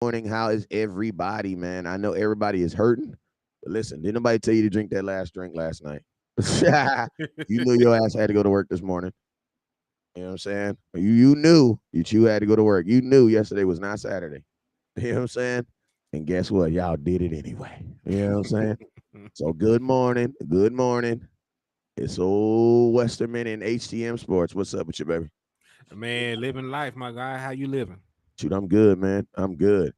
morning. How is everybody, man? I know everybody is hurting, but listen, didn't nobody tell you to drink that last drink last night? You knew your ass had to go to work this morning. You know what I'm saying? You knew that you had to go to work. You knew yesterday was not Saturday. You know what I'm saying? And guess what? Y'all did it anyway. You know what I'm saying? So good morning. Good morning. It's old Westerman and HTM Sports. What's up with you, baby? Man, living life, my guy. How you living? Shoot, I'm good, man. I'm good.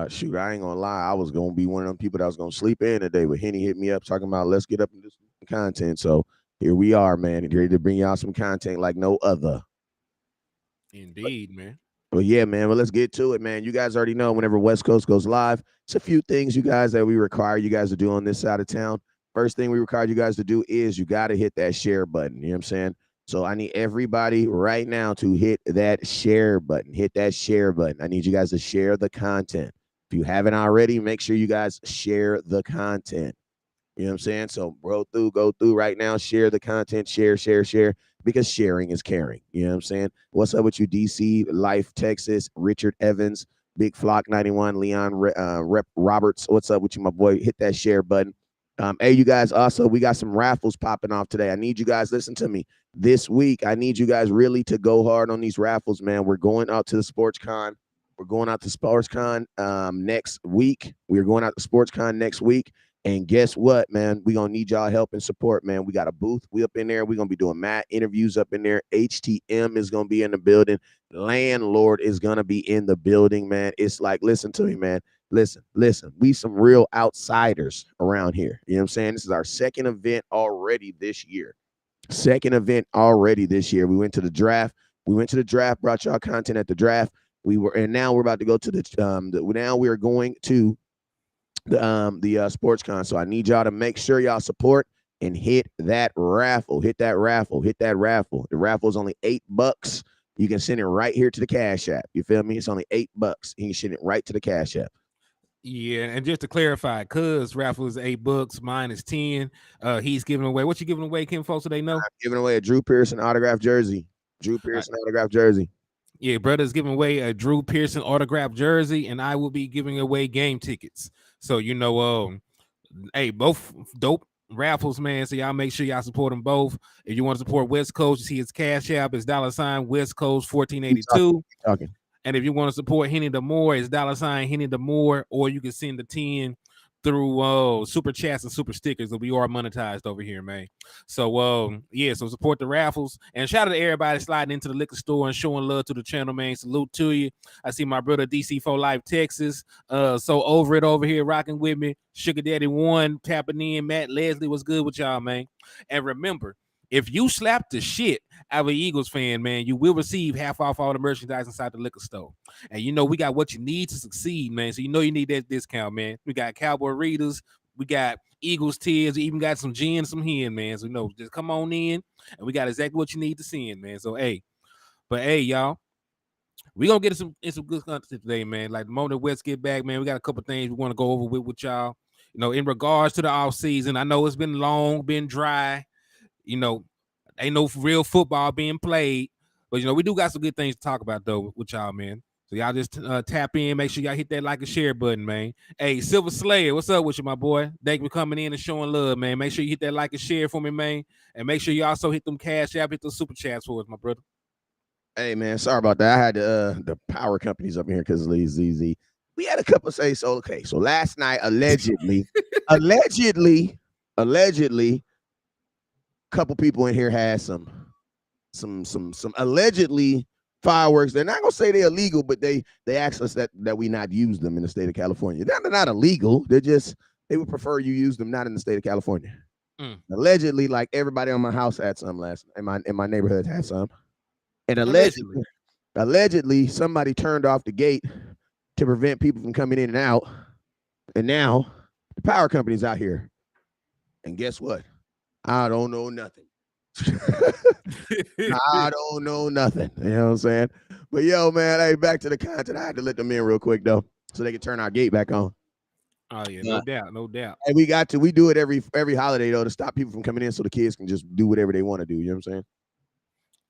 Shoot, I ain't gonna lie. I was gonna be one of them people that was gonna sleep in today, but Henny hit me up talking about let's get up and do some content. So here we are, man, ready to bring y'all some content like no other. Indeed, man. Well, yeah, man. Well, let's get to it, man. You guys already know whenever West Coast goes live, it's a few things you guys that we require you guys to do on this side of town. First thing we require you guys to do is you got to hit that share button. You know what I'm saying? So I need everybody right now to hit that share button. Hit that share button. I need you guys to share the content. If you haven't already, make sure you guys share the content. You know what I'm saying? So go through right now, share the content, share, because sharing is caring. You know what I'm saying? What's up with you, DC, Life, Texas, Richard Evans, Big Flock 91, Leon Rep Roberts. What's up with you, my boy? Hit that share button. Hey, you guys, also, we got some raffles popping off today. I need you guys, listen to me. This week, I need you guys really to go hard on these raffles, man. We're going out to the Sports Con. We're going out to Sports Con next week. We're going out to Sports Con next week. And guess what, man? We're going to need y'all help and support, man. We got a booth. We up in there. We're going to be doing mad interviews up in there. HTM is going to be in the building. Landlord is going to be in the building, man. It's like, listen to me, man. Listen. We some real outsiders around here. You know what I'm saying? This is our second event already this year. Second event already this year. We went to the draft. Brought y'all content at the draft. And now we're about to go to now we are going to the sports con. So I need y'all to make sure y'all support and hit that raffle. Hit that raffle. The raffle is only $8. You can send it right here to the Cash App. You feel me? It's only $8. You can send it right to the Cash App. Yeah, and just to clarify, cuz raffle is $8, mine is 10. He's giving away what you giving away, Kim, folks, so they know. I'm giving away a Drew Pearson autographed jersey. Uh, yeah, brother's giving away a Drew Pearson autographed jersey, and I will be giving away game tickets. So hey, both dope raffles, man. So y'all make sure y'all support them both. If you want to support West Coast, you see his Cash App is $West Coast 1482. Talking. And if you want to support Henny the More, it's $Henny the More, or you can send the 10 through super chats and super stickers that we are monetized over here, man. So so support the raffles and shout out to everybody sliding into the liquor store and showing love to the channel, man. Salute to you. I see my brother DC for Life Texas. So over here rocking with me. Sugar Daddy One tapping in. Matt Leslie was good with y'all, man. And remember, if you slap the shit out of an Eagles fan, man, you will receive half off all the merchandise inside the liquor store. And we got what you need to succeed, man. So you need that discount, man. We got Cowboy Readers, we got Eagles tears, we even got some gin, some hen, man. So just come on in, and we got exactly what you need to send, man. So hey, y'all, we gonna get some good content today, man. Like the moment the West get back, man, we got a couple things we want to go over with y'all. In regards to the off season, I know it's been long, been dry. Ain't no real football being played, but we do got some good things to talk about though with y'all, man. So y'all just tap in, make sure y'all hit that like and share button, man. Hey, Silver Slayer, what's up with you, my boy? Thank you for coming in and showing love, man. Make sure you hit that like and share for me, man, and make sure you also hit them Cash App, hit those super chats for us, my brother. Hey man, sorry about that. I had the power companies up here because of ZZ. We had a couple say so. Okay, so last night allegedly, a couple people in here had some allegedly fireworks. They're not gonna say they're illegal, but they asked us that we not use them in the state of California. They're not illegal. They would prefer you use them not in the state of California. Allegedly, like everybody on my house had some in my neighborhood had some. And allegedly, somebody turned off the gate to prevent people from coming in and out. And now the power company's out here. And guess what? I don't know nothing. I don't know nothing. You know what I'm saying? But yo, man, hey, back to the content. I had to let them in real quick though, so they can turn our gate back on. Oh yeah, no doubt. And we do it every holiday though to stop people from coming in, so the kids can just do whatever they want to do. You know what I'm saying?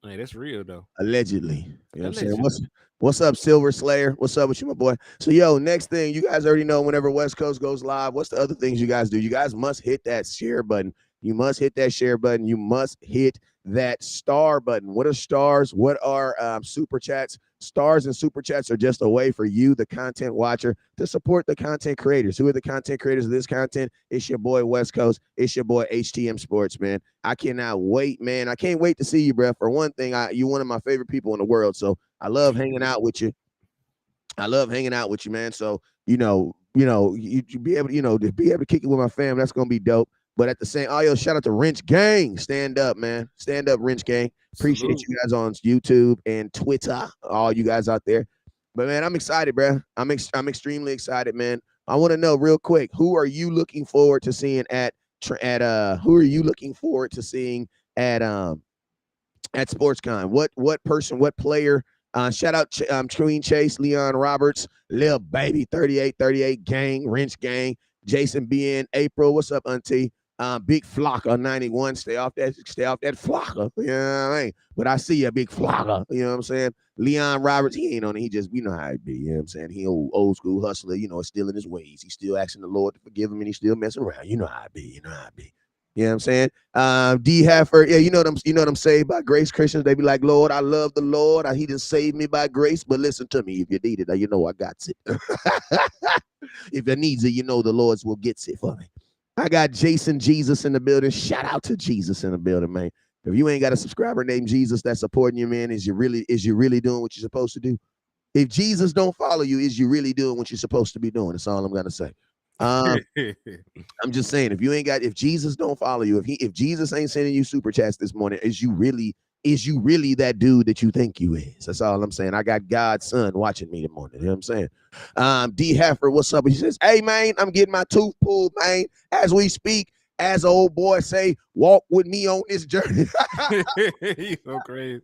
Hey, that's real though. Allegedly. You know what I'm saying? Allegedly. What's up, Silver Slayer? What's up with you, my boy? So, yo, next thing, you guys already know whenever West Coast goes live, what's the other things you guys do? You guys must hit that share button. You must hit that share button. You must hit that star button. What are stars? What are super chats? Stars and super chats are just a way for you, the content watcher, to support the content creators. Who are the content creators of this content? It's your boy West Coast. It's your boy HTM Sports, man. I cannot wait, man. I can't wait to see you, bro. For one thing, you're one of my favorite people in the world. So I love hanging out with you. I love hanging out with you, man. So you be able, to be able to kick it with my fam. That's gonna be dope. But at the same, yo, shout out to Wrench Gang. Stand up, man. Stand up, Wrench Gang. Appreciate Salute. you guys on YouTube and Twitter, all you guys out there. But man, I'm excited, bro. I'm extremely excited, man. I want to know real quick, who are you looking forward to seeing who are you looking forward to seeing at SportsCon? What person, what player? Shout out Queen Chase, Leon Roberts, Lil Baby, 3838 Gang, Wrench Gang, Jason BN, April. What's up, Auntie? Big Flocker 91. Stay off that Flocker. You know what I mean? But I see a big Flocker. You know what I'm saying? Leon Roberts, he ain't on it. He just, how it be. You know what I'm saying? He old school hustler, still in his ways. He's still asking the Lord to forgive him and he's still messing around. You know how it be. You know how it be. You know what I'm saying? D Hafford, yeah, you know them saved by grace Christians. They be like, Lord, I love the Lord. He didn't save me by grace, but listen to me. If you need it, I got it. If you needs it, the Lord's will get it for me. I got Jason Jesus in the building. Shout out to Jesus in the building, man. If you ain't got a subscriber named Jesus that's supporting you, man, is you really doing what you're supposed to do? If Jesus don't follow you, is you really doing what you're supposed to be doing? That's all I'm gonna say. I'm just saying, if Jesus don't follow you, if Jesus ain't sending you super chats this morning, is you really that dude that you think you is? That's all I'm saying. I got God's son watching me this morning. You know what I'm saying? D Heifer, what's up? He says, hey man, I'm getting my tooth pulled, man, as we speak. As old boy say, walk with me on this journey. You so crazy.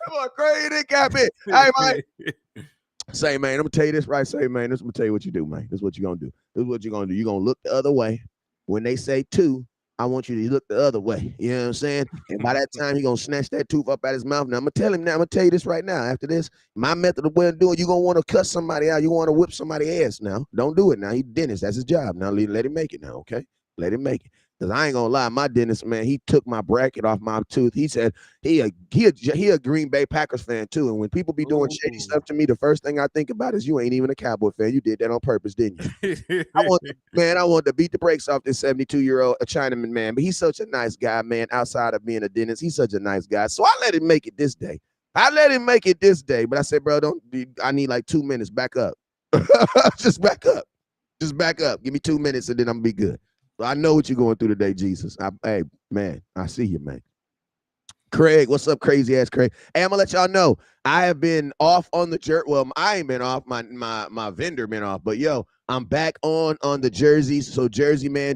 Come on, crazy cat me. Hey man. Say, man, I'm gonna tell you this right. Say, man, this I'm gonna tell you what you do, man. This is what you're gonna do. This is what you're gonna do. You're gonna look the other way. When they say two, I want you to look the other way. You know what I'm saying? And by that time, he's gonna snatch that tooth up out his mouth. Now I'm gonna tell him now, I'm gonna tell you this right now. After this, my method of way of doing, you're gonna want to cut somebody out, you want to whip somebody's ass now. Don't do it now. He's dentist, that's his job. Now let him make it now, okay? Let him make it. Because I ain't gonna lie, my dentist, man, he took my bracket off my tooth. He said he a Green Bay Packers fan too. And when people be doing shady stuff to me, the first thing I think about is you ain't even a Cowboy fan. You did that on purpose, didn't you? I want to beat the brakes off this 72-year-old Chinaman man. But he's such a nice guy, man. Outside of being a dentist, he's such a nice guy. So I let him make it this day. But I said, bro, I need like 2 minutes. Back up. Just back up. Just back up. Give me 2 minutes and then I'm gonna be good. I know what you're going through today, Jesus. Hey, man, I see you, man. Craig, what's up, crazy ass Craig? Hey, I'm gonna let y'all know I have been off on the jersey. Well, I ain't been off. My vendor been off, but yo, I'm back on the jerseys. So Jersey man,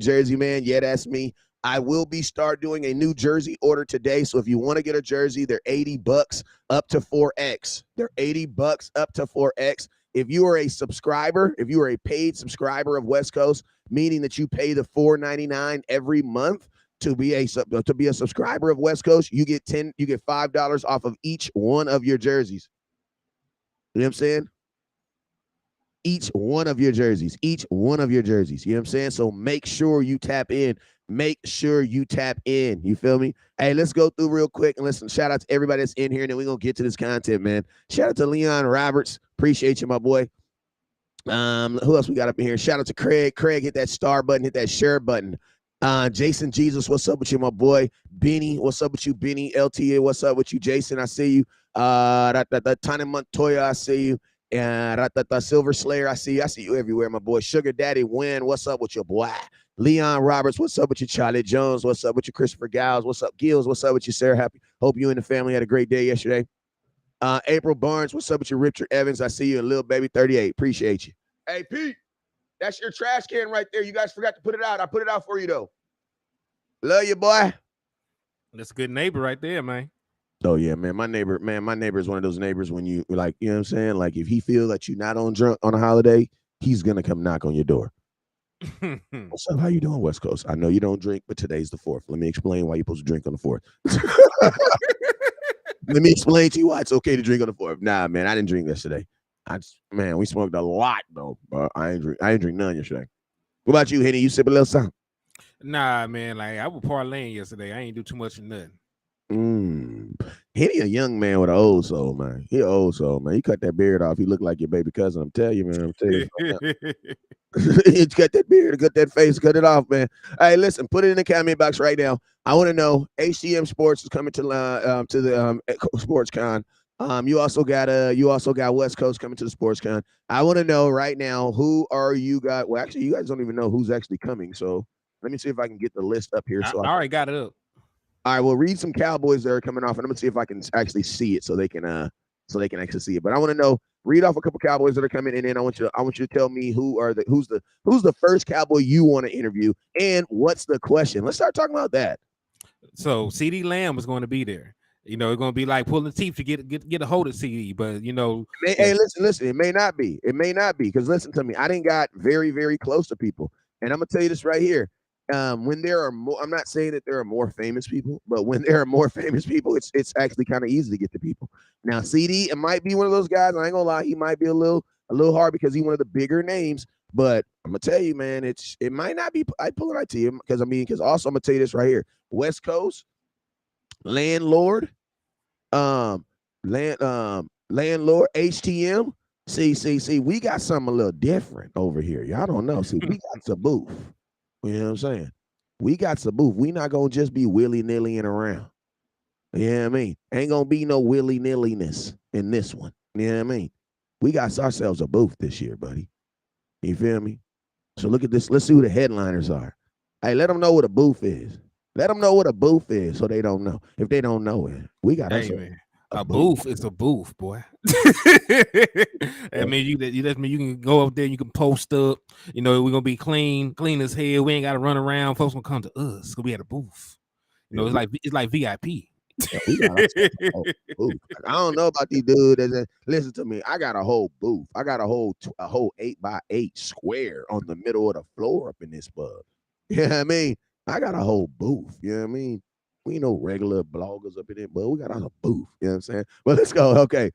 yeah, that's me. I will be start doing a new jersey order today. So if you want to get a jersey, they're $80 up to 4X. They're $80 up to 4X. If you are a subscriber, if you are a paid subscriber of West Coast, meaning that you pay the $4.99 every month to be a subscriber of West Coast, you get $5 off of each one of your jerseys. You know what I'm saying? Each one of your jerseys. You know what I'm saying? So make sure you tap in. You feel me? Hey, let's go through real quick and listen. Shout out to everybody that's in here, and then we're gonna get to this content, man. Shout out to Leon Roberts. Appreciate you, my boy. Who else we got up in here? Shout out to Craig. Craig, hit that star button, hit that share button. Jason Jesus, what's up with you, my boy? Benny, what's up with you? Benny, LTA, what's up with you? Jason, I see you. Tani Montoya, I see you. And Silver Slayer, I see you everywhere, my boy. Sugar Daddy Win, what's up with your boy? Leon Roberts, what's up with you? Charlie Jones, what's up with you? Christopher Giles, what's up? Gills, what's up with you, Sarah? Happy. Hope you and the family had a great day yesterday. April Barnes, what's up with you? Richard Evans, I see you. And Lil Baby 38, appreciate you. Hey, Pete, that's your trash can right there. You guys forgot to put it out. I put it out for you, though. Love you, boy. That's a good neighbor right there, man. Oh, yeah, man. My neighbor is one of those neighbors when you, like, you know what I'm saying? Like, if he feel that you're not on drunk on a holiday, he's going to come knock on your door. What's up? How you doing, West Coast? I know you don't drink, but today's the 4th. Let me explain why you're supposed to drink on the 4th. Let me explain to you why it's okay to drink on the 4th. Nah, man, I didn't drink yesterday. Man, we smoked a lot though, but I ain't drink none yesterday. What about you, Henny? You sip a little something? Nah, man, like I was parlaying yesterday. I ain't do too much of nothing. Henny a young man with an old soul, man. He an old soul, man. You cut that beard off, he look like your baby cousin. I'm telling you, man. I'm telling you this right now. You cut that beard, cut that face, cut it off, man. Hey, listen, put it in the comment box right now. I want to know. HTM Sports is coming to the Sports Con. You also got West Coast coming to the Sports Con. I want to know right now, who are you guys? Well, actually, you guys don't even know who's actually coming. So let me see if I can get the list up here. I So already got it up. all right, well, read some Cowboys that are coming off, and I'm gonna see if I can actually see it so they can actually see it. But I want to know, read off a couple Cowboys that are coming, and then I want you to tell me who's the first Cowboy you want to interview, and what's the question. Let's start talking about that. So CD Lamb is going to be there. You know, it's going to be like pulling teeth to get a hold of CD. But you know, Hey, listen. It may not be. It may not be because listen to me. I didn't got very, very close to people, and I'm gonna tell you this right here. When there are more, I'm not saying that there are more famous people, but when there are more famous people, it's actually kind of easy to get to people. Now, CD, it might be one of those guys. I ain't gonna lie, he might be a little hard because he's one of the bigger names. But I'm gonna tell you, man, it might not be. I pull it right to you because also I'm gonna tell you this right here. West Coast landlord, um, landlord HTM. See, we got something a little different over here. Y'all don't know. See, we got the booth. You know what I'm saying? We got some booth. We not gonna just be willy-nilly and around. You know what I mean? Ain't gonna be no willy-nilliness in this one. You know what I mean? We got ourselves a booth this year, buddy. You feel me? So look at this. Let's see who the headliners are. Hey, let them know what a booth is. Let them know what a booth is so they don't know. If they don't know it, we got us a booth is a booth, boy. I mean, you can go up there, you can post up. You know, we're gonna be clean as hell. We ain't gotta run around. Folks gonna come to us. We at a booth. You know, it's like VIP. Yeah, we got a whole booth. I don't know about these dudes. Listen to me. I got a whole booth. I got a whole 8x8 square on the middle of the floor up in this bug. You know what I mean? I got a whole booth. You know what I mean? We ain't no regular bloggers up in it, but we got a booth. You know what I'm saying? Well, let's go. Okay.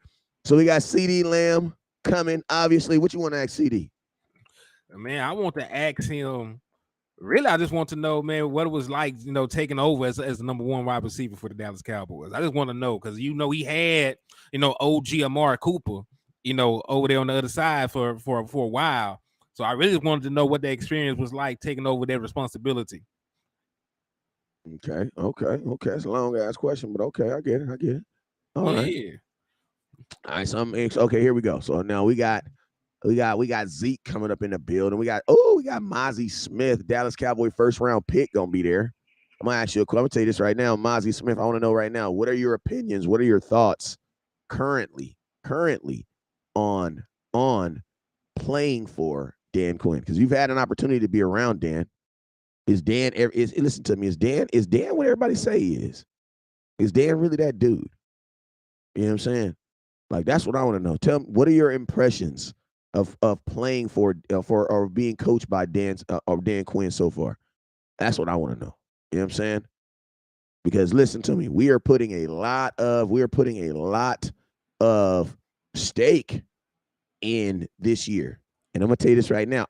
So we got CD Lamb coming. Obviously, what you want to ask CD? Man, I want to ask him. Really, I just want to know, man, what it was like, you know, taking over as the number one wide receiver for the Dallas Cowboys. I just want to know because you know he had, you know, OG Amari Cooper, you know, over there on the other side for a while. So I really wanted to know what the experience was like taking over that responsibility. Okay. It's a long ass question, but okay, I get it. All right. All right. Okay. Here we go. So now we got Zeke coming up in the building. We got Mozzie Smith, Dallas Cowboy first round pick, gonna be there. I'm gonna ask you a question. I'm gonna tell you this right now, Mozzie Smith. I want to know right now, what are your opinions? What are your thoughts currently on playing for Dan Quinn? Because you've had an opportunity to be around Dan. Listen to me? Is Dan what everybody say he is? Is Dan really that dude? You know what I'm saying? Like that's what I want to know. Tell me, what are your impressions of playing for or being coached by Dan Quinn so far? That's what I want to know. You know what I'm saying? Because listen to me, we are putting a lot of stake in this year, and I'm gonna tell you this right now.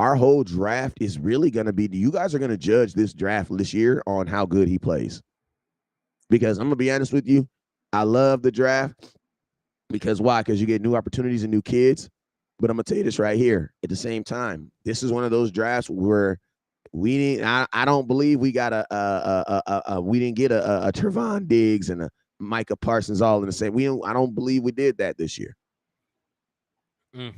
Our whole draft is really gonna be. You guys are gonna judge this draft this year on how good he plays. Because I'm gonna be honest with you, I love the draft. Because why? Because you get new opportunities and new kids. But I'm gonna tell you this right here. At the same time, this is one of those drafts where we didn't. I don't believe we got we didn't get a Trevon Diggs and a Micah Parsons all in the same. I don't believe we did that this year. You know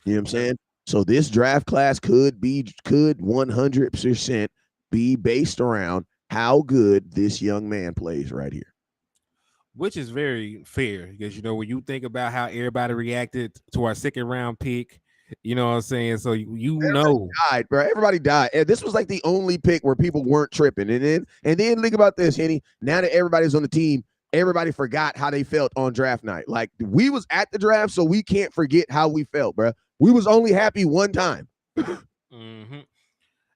what I'm saying? So this draft class could 100% be based around how good this young man plays right here. Which is very fair because, you know, when you think about how everybody reacted to our second round pick, you know what I'm saying? So everybody died, bro. Everybody died. And this was like the only pick where people weren't tripping. And then think about this, Henny. Now that everybody's on the team, everybody forgot how they felt on draft night. Like we was at the draft, so we can't forget how we felt, bro. We was only happy one time. Mm-hmm.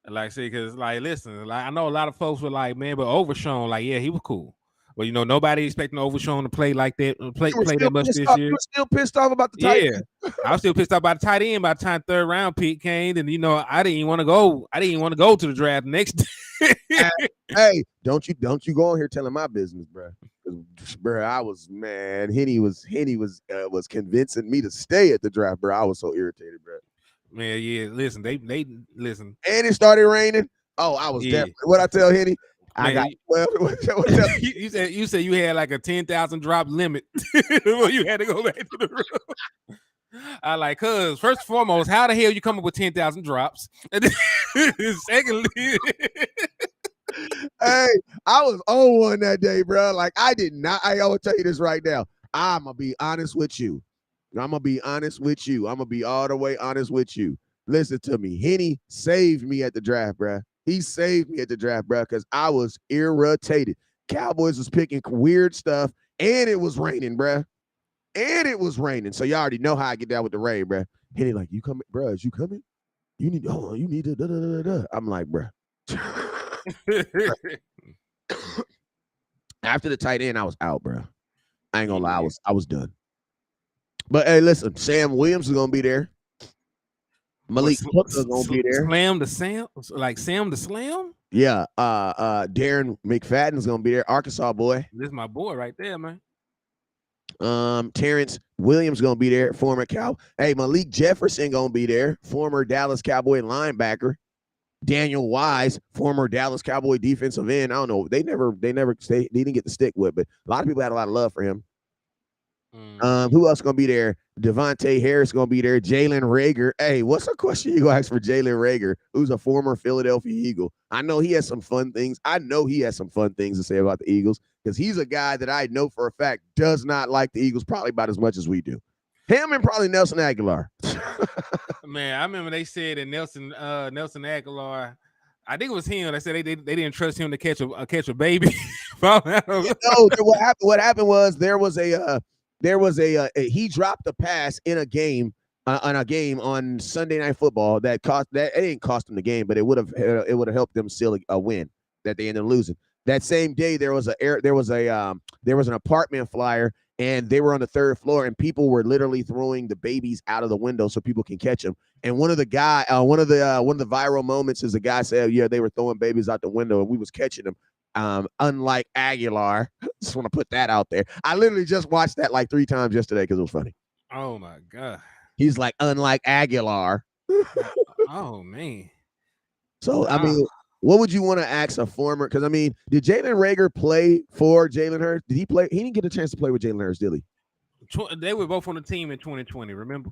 Like, see, because like, listen, like I know a lot of folks were like, man, but Overshown, like, yeah, he was cool. Well, nobody expecting Overshown to play like that, play You were play still that much pissed this off. year. You were still pissed off about the tight Yeah, end. I was still pissed off about the tight end by the time third round pick came, and I didn't even want to go. I didn't even want to go to the draft next. Hey, don't you go on here telling my business, bro. Bro, I was Henny was convincing me to stay at the draft, bro. I was so irritated, bro. Man, yeah. Listen, they listen. And it started raining. Oh, I was Yeah, definitely what I tell Henny. I got man. 12. You said you had like a 10,000 drop limit. Well, you had to go back to the room. I like, cuz first and foremost, how the hell you come up with 10,000 drops? And then, secondly, Hey, I was on one that day, bro. Like I did not. I will tell you this right now. I'm gonna be honest with you. I'm gonna be honest with you. I'm gonna be all the way honest with you. Listen to me. Henny saved me at the draft, bro. He saved me at the draft, bro, because I was irritated. Cowboys was picking weird stuff, and it was raining, bro. And it was raining. So you already know how I get down with the rain, bro. Henny like, you coming, bro? Is you coming? You need, you need to. Da, da, da, da. I'm like, bro. After the tight end, I was out, bro. I ain't gonna lie, I was done. But hey, listen, Sam Williams is gonna be there. Malik Hooker's gonna be there. Slam the Sam, like Sam the Slam. Yeah, Darren McFadden's gonna be there. Arkansas boy. This is my boy right there, man. Terrence Williams gonna be there. Former Cow. Hey, Malik Jefferson gonna be there. Former Dallas Cowboy linebacker. Daniel Wise, former Dallas Cowboy defensive end. I don't know. They didn't get the stick with, but a lot of people had a lot of love for him. Who else gonna be there? Devontae Harris gonna be there. Jalen Reagor. Hey, what's a question you gonna ask for Jalen Reagor, who's a former Philadelphia Eagle? I know he has some fun things. To say about the Eagles because he's a guy that I know for a fact does not like the Eagles probably about as much as we do. Him and probably Nelson Aguilar. Man, I remember they said that Nelson Aguilar. I think it was him. They said they didn't trust him to catch a baby. No, what happened was there was a he dropped a pass in a game on Sunday Night Football that it didn't cost him the game, but it would have helped them seal a win that they ended up losing. That same day there was an apartment flyer and they were on the third floor and people were literally throwing the babies out of the window so people can catch them. And one of the viral moments is a guy said, yeah, they were throwing babies out the window and we was catching them. Unlike Aguilar, just want to put that out there. I literally just watched that like 3 times yesterday because it was funny. Oh my god, he's like unlike Aguilar. Oh man. So I mean, what would you want to ask a former? Because I mean, did Jalen Reagor play for Jalen Hurts? Did he play? He didn't get a chance to play with Jalen Hurts, did he? They were both on the team in 2020. Remember?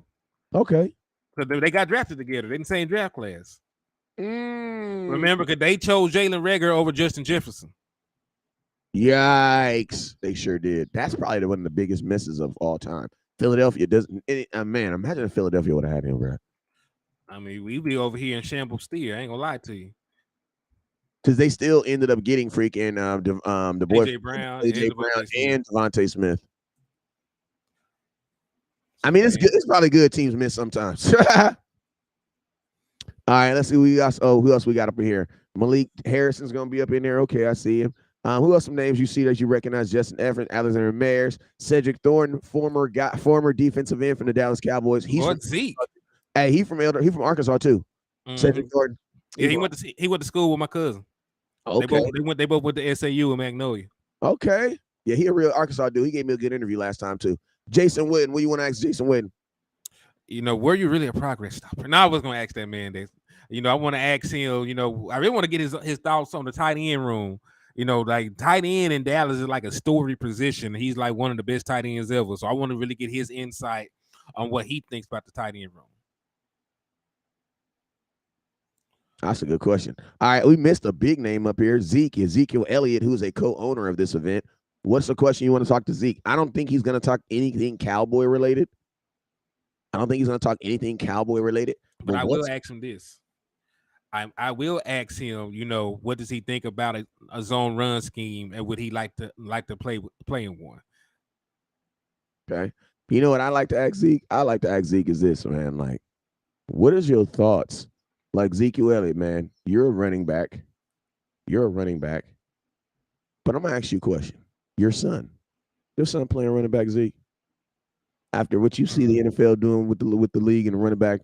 Okay. So they got drafted together. They in the same draft class. Remember, because they chose Jalen Reagor over Justin Jefferson. Yikes! They sure did. That's probably one of the biggest misses of all time. Philadelphia doesn't. Man, imagine if Philadelphia would have had him, bro. I mean, we'd be over here in shambles still. I ain't gonna lie to you. Because they still ended up getting freaking the boy AJ Brown and Devontae Smith. I mean, it's good. It's probably good teams miss sometimes. All right, let's see who we got. Oh, who else we got up in here? Malik Harrison's gonna be up in there. Okay, I see him. Who else? Some names you see that you recognize? Justin Everett, Alexander Mayers, Cedric Thornton, former defensive end from the Dallas Cowboys. He's from Zeke. Hey, he from Arkansas too. Cedric Thornton. Yeah, he went to school with my cousin. Okay. They both went to SAU in Magnolia. Okay. Yeah, he a real Arkansas dude. He gave me a good interview last time too. Jason Witten, what do you want to ask Jason Witten? Were you really a progress stopper? Now I was gonna ask that man this. I want to ask him, I really want to get his thoughts on the tight end room. Like tight end in Dallas is like a story position. He's like one of the best tight ends ever. So I want to really get his insight on what he thinks about the tight end room. That's a good question. All right, we missed a big name up here. Ezekiel Elliott, who's a co-owner of this event. What's the question you want to talk to Zeke? I don't think he's going to talk anything Cowboy related. But I will ask him this. I will ask him, what does he think about a zone run scheme and would he like to play in one? Okay. You know what I like to ask Zeke? I like to ask Zeke is this, man. Like, what is your thoughts? Like Ezekiel Elliott, man, you're a running back. But I'm going to ask you a question. Your son. Your son playing running back, Zeke. After what you see the Mm. NFL doing with the league and the running back,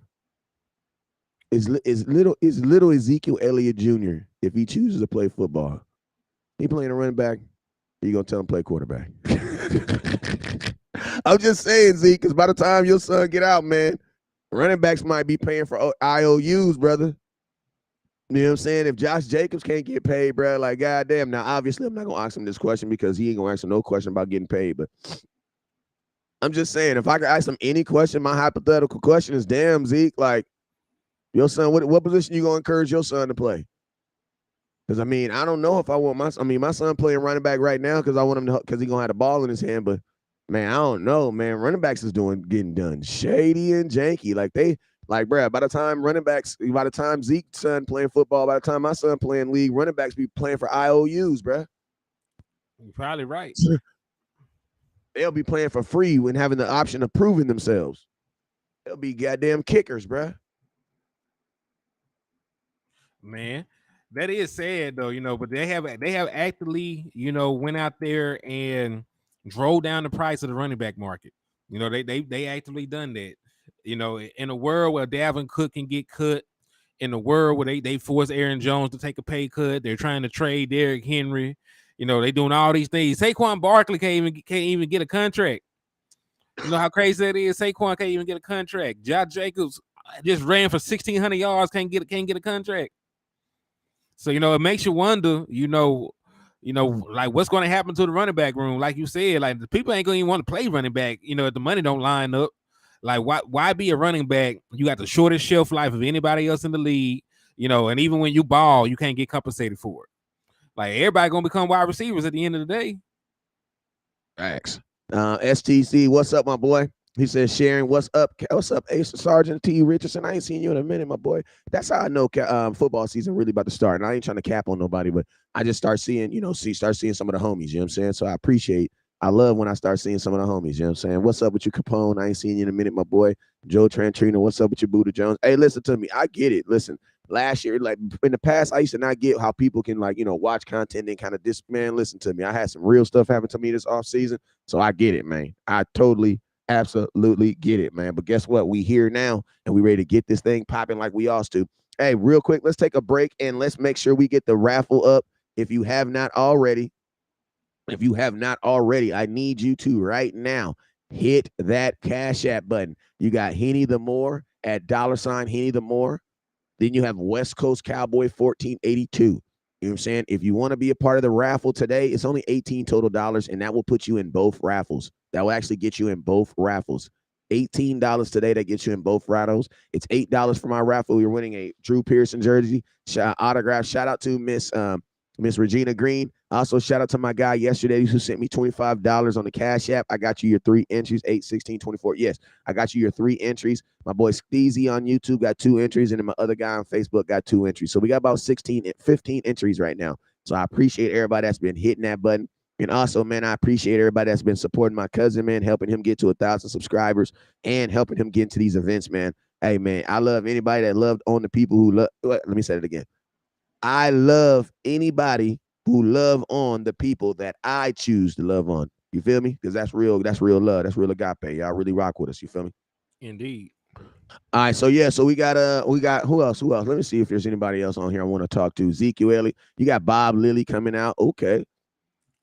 is little Ezekiel Elliott Jr. if he chooses to play football. He playing a running back. You gonna tell him play quarterback? I'm just saying, Zeke, because by the time your son get out, man, running backs might be paying for IOUs, brother. You know what I'm saying? If Josh Jacobs can't get paid, bro, like goddamn. Now, obviously, I'm not gonna ask him this question because he ain't gonna answer no question about getting paid. But I'm just saying, if I could ask him any question, my hypothetical question is, damn, Zeke, like your son, what position you gonna encourage your son to play? Because I mean, I don't know if I want my son playing running back right now because I want him to because he gonna have the ball in his hand. But man, I don't know, man. Running backs is getting done shady and janky. Bruh, by the time Zeke's son playing football, by the time my son playing league, running backs be playing for IOUs, bruh. You're probably right. They'll be playing for free when having the option of proving themselves. They'll be goddamn kickers, bruh. Man, that is sad though, but they have actively, went out there and drove down the price of the running back market. They actively done that. In a world where Dalvin Cook can get cut, in a world where they force Aaron Jones to take a pay cut, they're trying to trade Derrick Henry. They doing all these things. Saquon Barkley can't even get a contract. You know how crazy that is. Saquon can't even get a contract. Josh Jacobs just ran for 1,600 yards, can't get a contract. So it makes you wonder, like what's going to happen to the running back room? Like you said, like the people ain't going to even want to play running back. If the money don't line up, like why be a running back? You got the shortest shelf life of anybody else in the league. And even when you ball, you can't get compensated for it. Like everybody gonna become wide receivers at the end of the day. Thanks. STC, what's up, my boy? He says, Sharon, what's up? What's up, Ace Sergeant T. Richardson? I ain't seen you in a minute, my boy. That's how I know football season really about to start. And I ain't trying to cap on nobody, but I just start seeing, start seeing some of the homies, you know what I'm saying? So I love when I start seeing some of the homies, you know what I'm saying? What's up with you, Capone? I ain't seen you in a minute, my boy. Joe Trantrino, what's up with you, Buddha Jones? Hey, listen to me. I get it. Listen, last year, like in the past, I used to not get how people can watch content and kind of man, listen to me. I had some real stuff happen to me this off season. So I get it, man. I totally, absolutely get it, man. But guess what? We here now and we ready to get this thing popping like we ought to. Hey, real quick, let's take a break and let's make sure we get the raffle up. If you have not already, I need you to right now hit that Cash App button. You got Henny the More at $ Henny the More. Then you have West Coast Cowboy 1482. You know what I'm saying? If you want to be a part of the raffle today, it's only $18 total, and that will put you in both raffles. That will actually get you in both raffles. $18 today, that gets you in both raffles. It's $8 for my raffle. You're winning a Drew Pearson jersey autograph. Shout out to Miss Regina Green. Also, shout out to my guy yesterday who sent me $25 on the Cash App. I got you your 3 entries, 8, 16, 24. Yes, I got you your 3 entries. My boy Steezy on YouTube got 2 entries, and then my other guy on Facebook got 2 entries. So we got about 15 entries right now. So I appreciate everybody that's been hitting that button. And also, man, I appreciate everybody that's been supporting my cousin, man, helping him get to 1,000 subscribers and helping him get into these events, man. Hey, man, I love anybody that loved on the people who love. Let me say it again. I love anybody who love on the people that I choose to love on. You feel me? Because that's real love. That's real agape. Y'all really rock with us. You feel me? Indeed. All right, so yeah, so we got who else? Let me see if there's anybody else on here I want to talk to. Ezekiel Elliott. You got Bob Lilly coming out. Okay.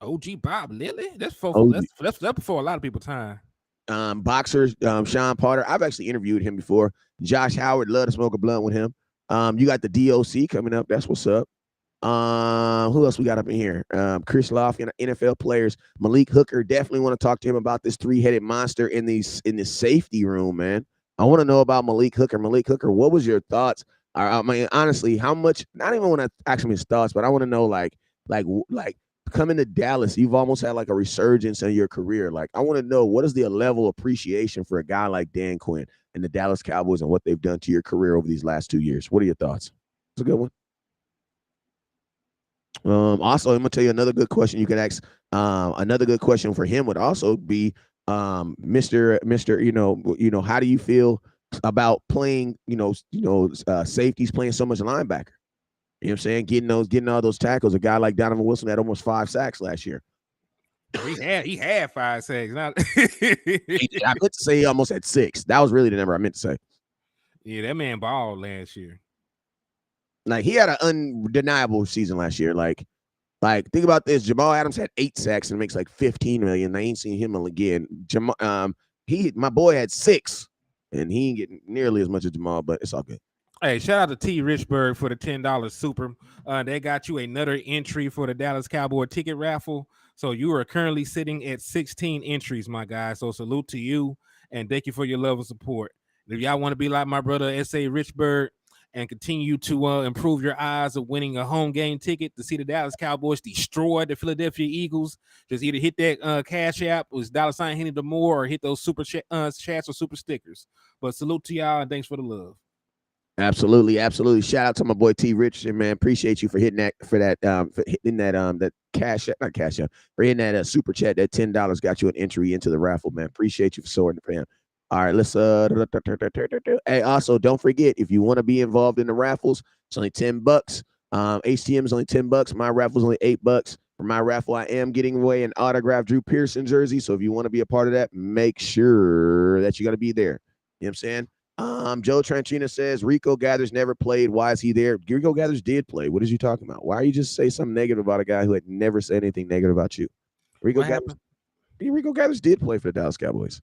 OG Bob Lilly. That's before a lot of people time. Boxer, Sean Potter. I've actually interviewed him before. Josh Howard, love to smoke a blunt with him. You got the DOC coming up. That's what's up. Who else we got up in here? Chris Loft, NFL players. Malik Hooker. Definitely want to talk to him about this 3-headed monster in this safety room, man. I want to know about Malik Hooker. Malik Hooker, what was your thoughts? I mean, honestly, how much? Not even want to ask him his thoughts, but I want to know, like coming to Dallas, you've almost had like a resurgence in your career. Like, I want to know, what is the level of appreciation for a guy like Dan Quinn and the Dallas Cowboys and what they've done to your career over these last 2 years? What are your thoughts? It's a good one. Also, I'm gonna tell you another good question you could ask. Another good question for him would also be, Mister, how do you feel about playing, safeties playing so much linebacker? You know what I'm saying? Getting all those tackles. A guy like Donovan Wilson had almost 5 sacks last year. He had 5 sacks. Not I meant to say he almost had 6. That was really the number I meant to say. yeah, that man balled last year. Like he had an undeniable season last year. Like think about this: Jamal Adams had 8 sacks and makes like 15 million. They ain't seen him again. My boy had 6, and he ain't getting nearly as much as Jamal, but it's all good. Hey, shout out to T. Richburg for the $10 super. They got you another entry for the Dallas Cowboy ticket raffle. So you are currently sitting at 16 entries, my guy. So salute to you and thank you for your love and support. If y'all want to be like my brother S.A. Richburg and continue to improve your odds of winning a home game ticket to see the Dallas Cowboys destroy the Philadelphia Eagles, just either hit that Cash App with $ Henny the More or hit those super chats or super stickers. But salute to y'all and thanks for the love. Absolutely. Shout out to my boy T. Richardson, man. Appreciate you for hitting that that cash not cash up for hitting that super chat. That $10 got you an entry into the raffle, man. Appreciate you for sorting the fam. All right, let's hey, also don't forget if you want to be involved in the raffles, it's only $10. HTM is only $10. My raffle is only $8. For my raffle, I am getting away an autographed Drew Pearson jersey. So if you want to be a part of that, make sure that you got to be there. You know what I'm saying? Joe Tranchina says Rico Gathers never played. Why is he there? Rico Gathers did play. What is you talking about? Why are you just say something negative about a guy who had never said anything negative about you? Rico Gathers did play for the Dallas Cowboys.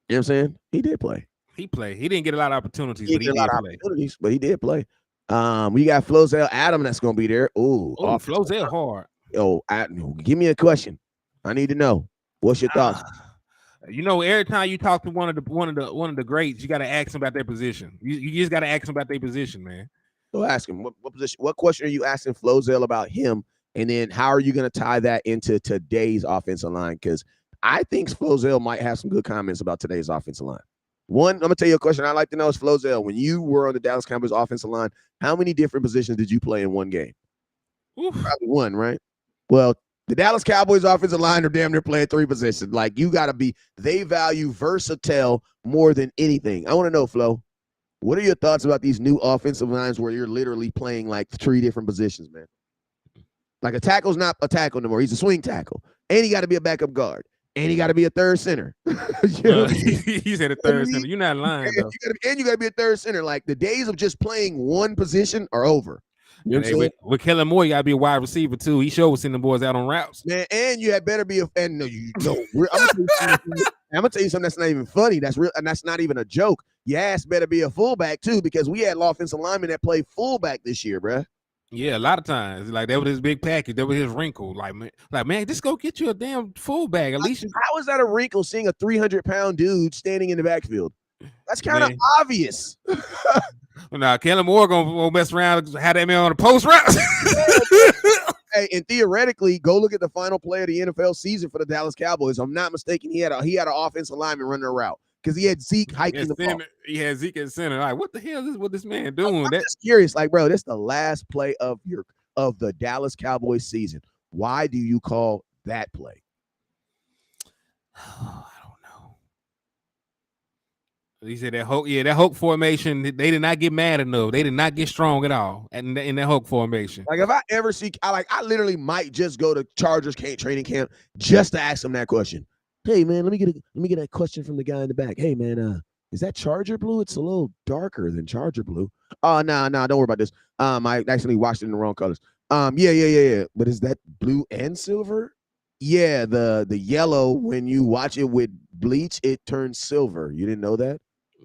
You know what I'm saying? He did play. He played. He didn't get a lot of opportunities, but he did play. We got Flozell Adam that's gonna be there. Oh, Flozell hard. Give me a question. I need to know. What's your thoughts? You know, every time you talk to one of the greats, you got to ask them about their position. You just got to ask them about their position, man. So ask him what position. What question are you asking Flozell about him? And then how are you going to tie that into today's offensive line? Because I think Flozell might have some good comments about today's offensive line. One, I'm gonna tell you a question I'd like to know is Flozell, when you were on the Dallas Cowboys offensive line, how many different positions did you play in one game? Probably one, right? Well, the Dallas Cowboys offensive line are damn near playing 3 positions. Like you gotta be, they value versatile more than anything. I want to know, Flo, what are your thoughts about these new offensive lines where you're literally playing like 3 different positions, man? Like a tackle's not a tackle no more. He's a swing tackle. And he got to be a backup guard. And he got to be a third center. He said a third center. You're not lying, though. You got to be a third center. Like the days of just playing one position are over. You know with Kellen Moore, you gotta be a wide receiver too. He sure was sending the boys out on routes, man. And you had better be I'm gonna tell you something that's not even funny. That's real, and that's not even a joke. Your ass better be a fullback too, because we had offensive linemen that played fullback this year, bruh. Yeah, a lot of times, like that was his big package. That was his wrinkle. Like man, just go get you a damn fullback. At least how is that a wrinkle? Seeing a 300-pound dude standing in the backfield, that's kind of obvious. Now, Kellen Moore gonna mess around, have that man on the post route. Hey, and theoretically, go look at the final play of the NFL season for the Dallas Cowboys. If I'm not mistaken, he had an offensive lineman running a route because he had Zeke hiking the ball. He had Zeke at center. Like, what the hell is what this man doing? I'm just curious, like, bro, this is the last play of the Dallas Cowboys season. Why do you call that play? He said that Hulk formation, they did not get mad enough. They did not get strong at all in that Hulk formation. Like if I ever see, I literally might just go to Chargers training camp just to ask them that question. Hey man, let me get a question from the guy in the back. Hey man, is that Charger blue? It's a little darker than Charger blue. Oh no, don't worry about this. I actually watched it in the wrong colors. Yeah. But is that blue and silver? Yeah, the yellow, when you watch it with bleach, it turns silver. You didn't know that?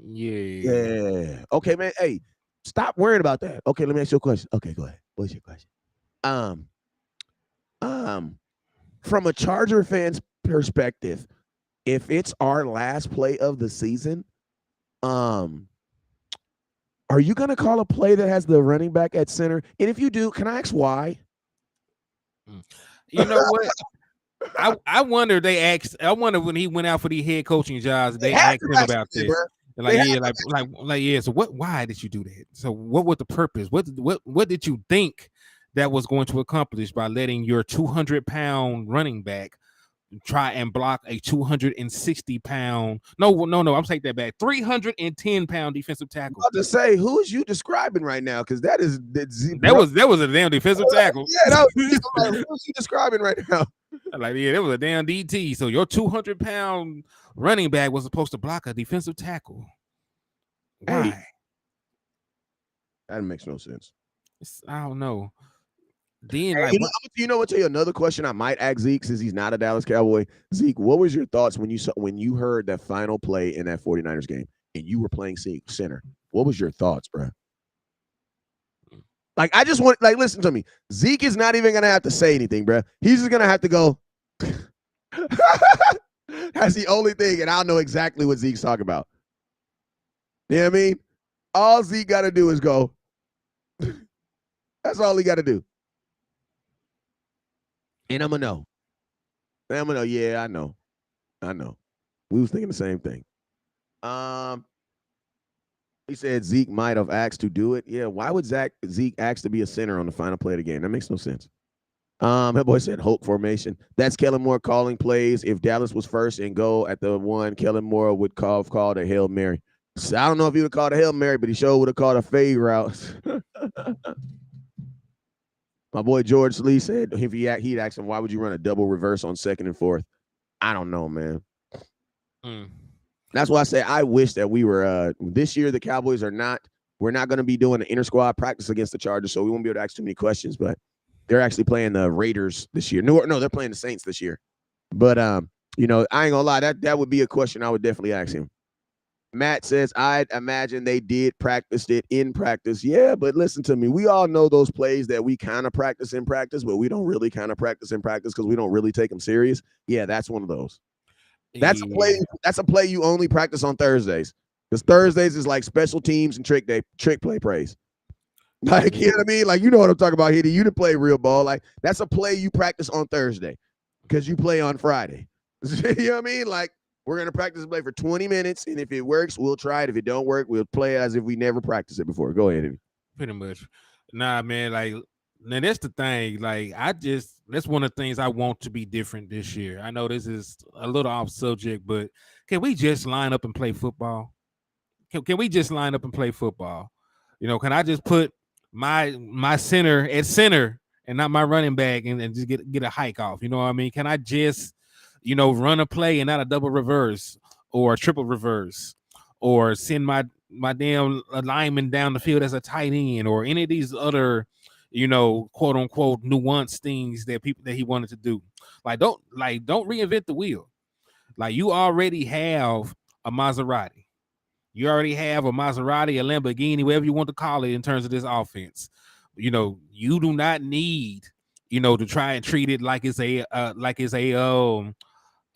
Yeah. Okay, man. Hey, stop worrying about that. Okay, let me ask you a question. Okay, go ahead. What's your question? From a Charger fan's perspective, if it's our last play of the season, are you gonna call a play that has the running back at center? And if you do, can I ask why? You know what? I wonder I wonder when he went out for these head coaching jobs, they asked him about this. So why did you do that? So what was the purpose? What did you think that was going to accomplish by letting your 200-pound running back try and block a 260-pound? No, I'm taking that back. 310-pound defensive tackle. I was about to say, who is you describing right now? Because that was a damn defensive tackle. Yeah, who is you describing right now? Like, yeah, that was a damn DT. So your 200-pound running back was supposed to block a defensive tackle. Hey, Why? that makes no sense. I don't know. Then, Hey, like, you know what? Tell you another question I might ask Zeke since he's not a Dallas Cowboy. Zeke, what was your thoughts when you heard that final play in that 49ers game and you were playing center? What was your thoughts, bro? Like, I just want, like, listen to me. Zeke is not even gonna have to say anything, bro. He's just gonna have to go. That's the only thing, and I'll know exactly what Zeke's talking about. You know what I mean? All Zeke got to do is go. That's all he got to do. And I'm gonna know. Yeah, I know. We was thinking the same thing. He said Zeke might have asked to do it. Yeah, why would Zeke ask to be a center on the final play of the game? That makes no sense. That boy said Hulk formation. That's Kellen Moore calling plays. If Dallas was first and goal at the one, Kellen Moore would call a Hail Mary. So I don't know if he would have called a Hail Mary, but he sure would have called a fade route. My boy George Lee said if he'd ask him, why would you run a double reverse on 2nd and 4th? I don't know, man. That's why I say I wish that we were this year. The Cowboys we're not going to be doing an inter squad practice against the Chargers, so we won't be able to ask too many questions. But they're actually playing the Raiders this year. No, they're playing the Saints this year. But I ain't gonna lie, that would be a question I would definitely ask him. Matt says, I'd imagine they did practice it in practice. Yeah, but listen to me. We all know those plays that we kind of practice in practice, but we don't really kind of practice in practice because we don't really take them serious. Yeah, that's one of those. That's a play. That's a play you only practice on Thursdays because Thursdays is like special teams and trick play praise. Like, you know what I mean? Like, you know what I'm talking about, Hitty. You didn't play real ball. Like, that's a play you practice on Thursday because you play on Friday. You know what I mean? Like, we're going to practice the play for 20 minutes, and if it works, we'll try it. If it don't work, we'll play as if we never practiced it before. Go ahead, Hitty. Pretty much. Nah, man, like, now that's the thing. Like, that's one of the things I want to be different this year. I know this is a little off subject, but can we just line up and play football? Can we just line up and play football? Can I just put my center at center and not my running back and just get a hike off? You know what I mean? Can I just, run a play and not a double reverse or a triple reverse or send my damn lineman down the field as a tight end or any of these other, quote unquote nuanced things that he wanted to do. Don't reinvent the wheel. Like, you already have a Maserati. You already have a Maserati, a Lamborghini, whatever you want to call it in terms of this offense. You do not need, to try and treat it like it's a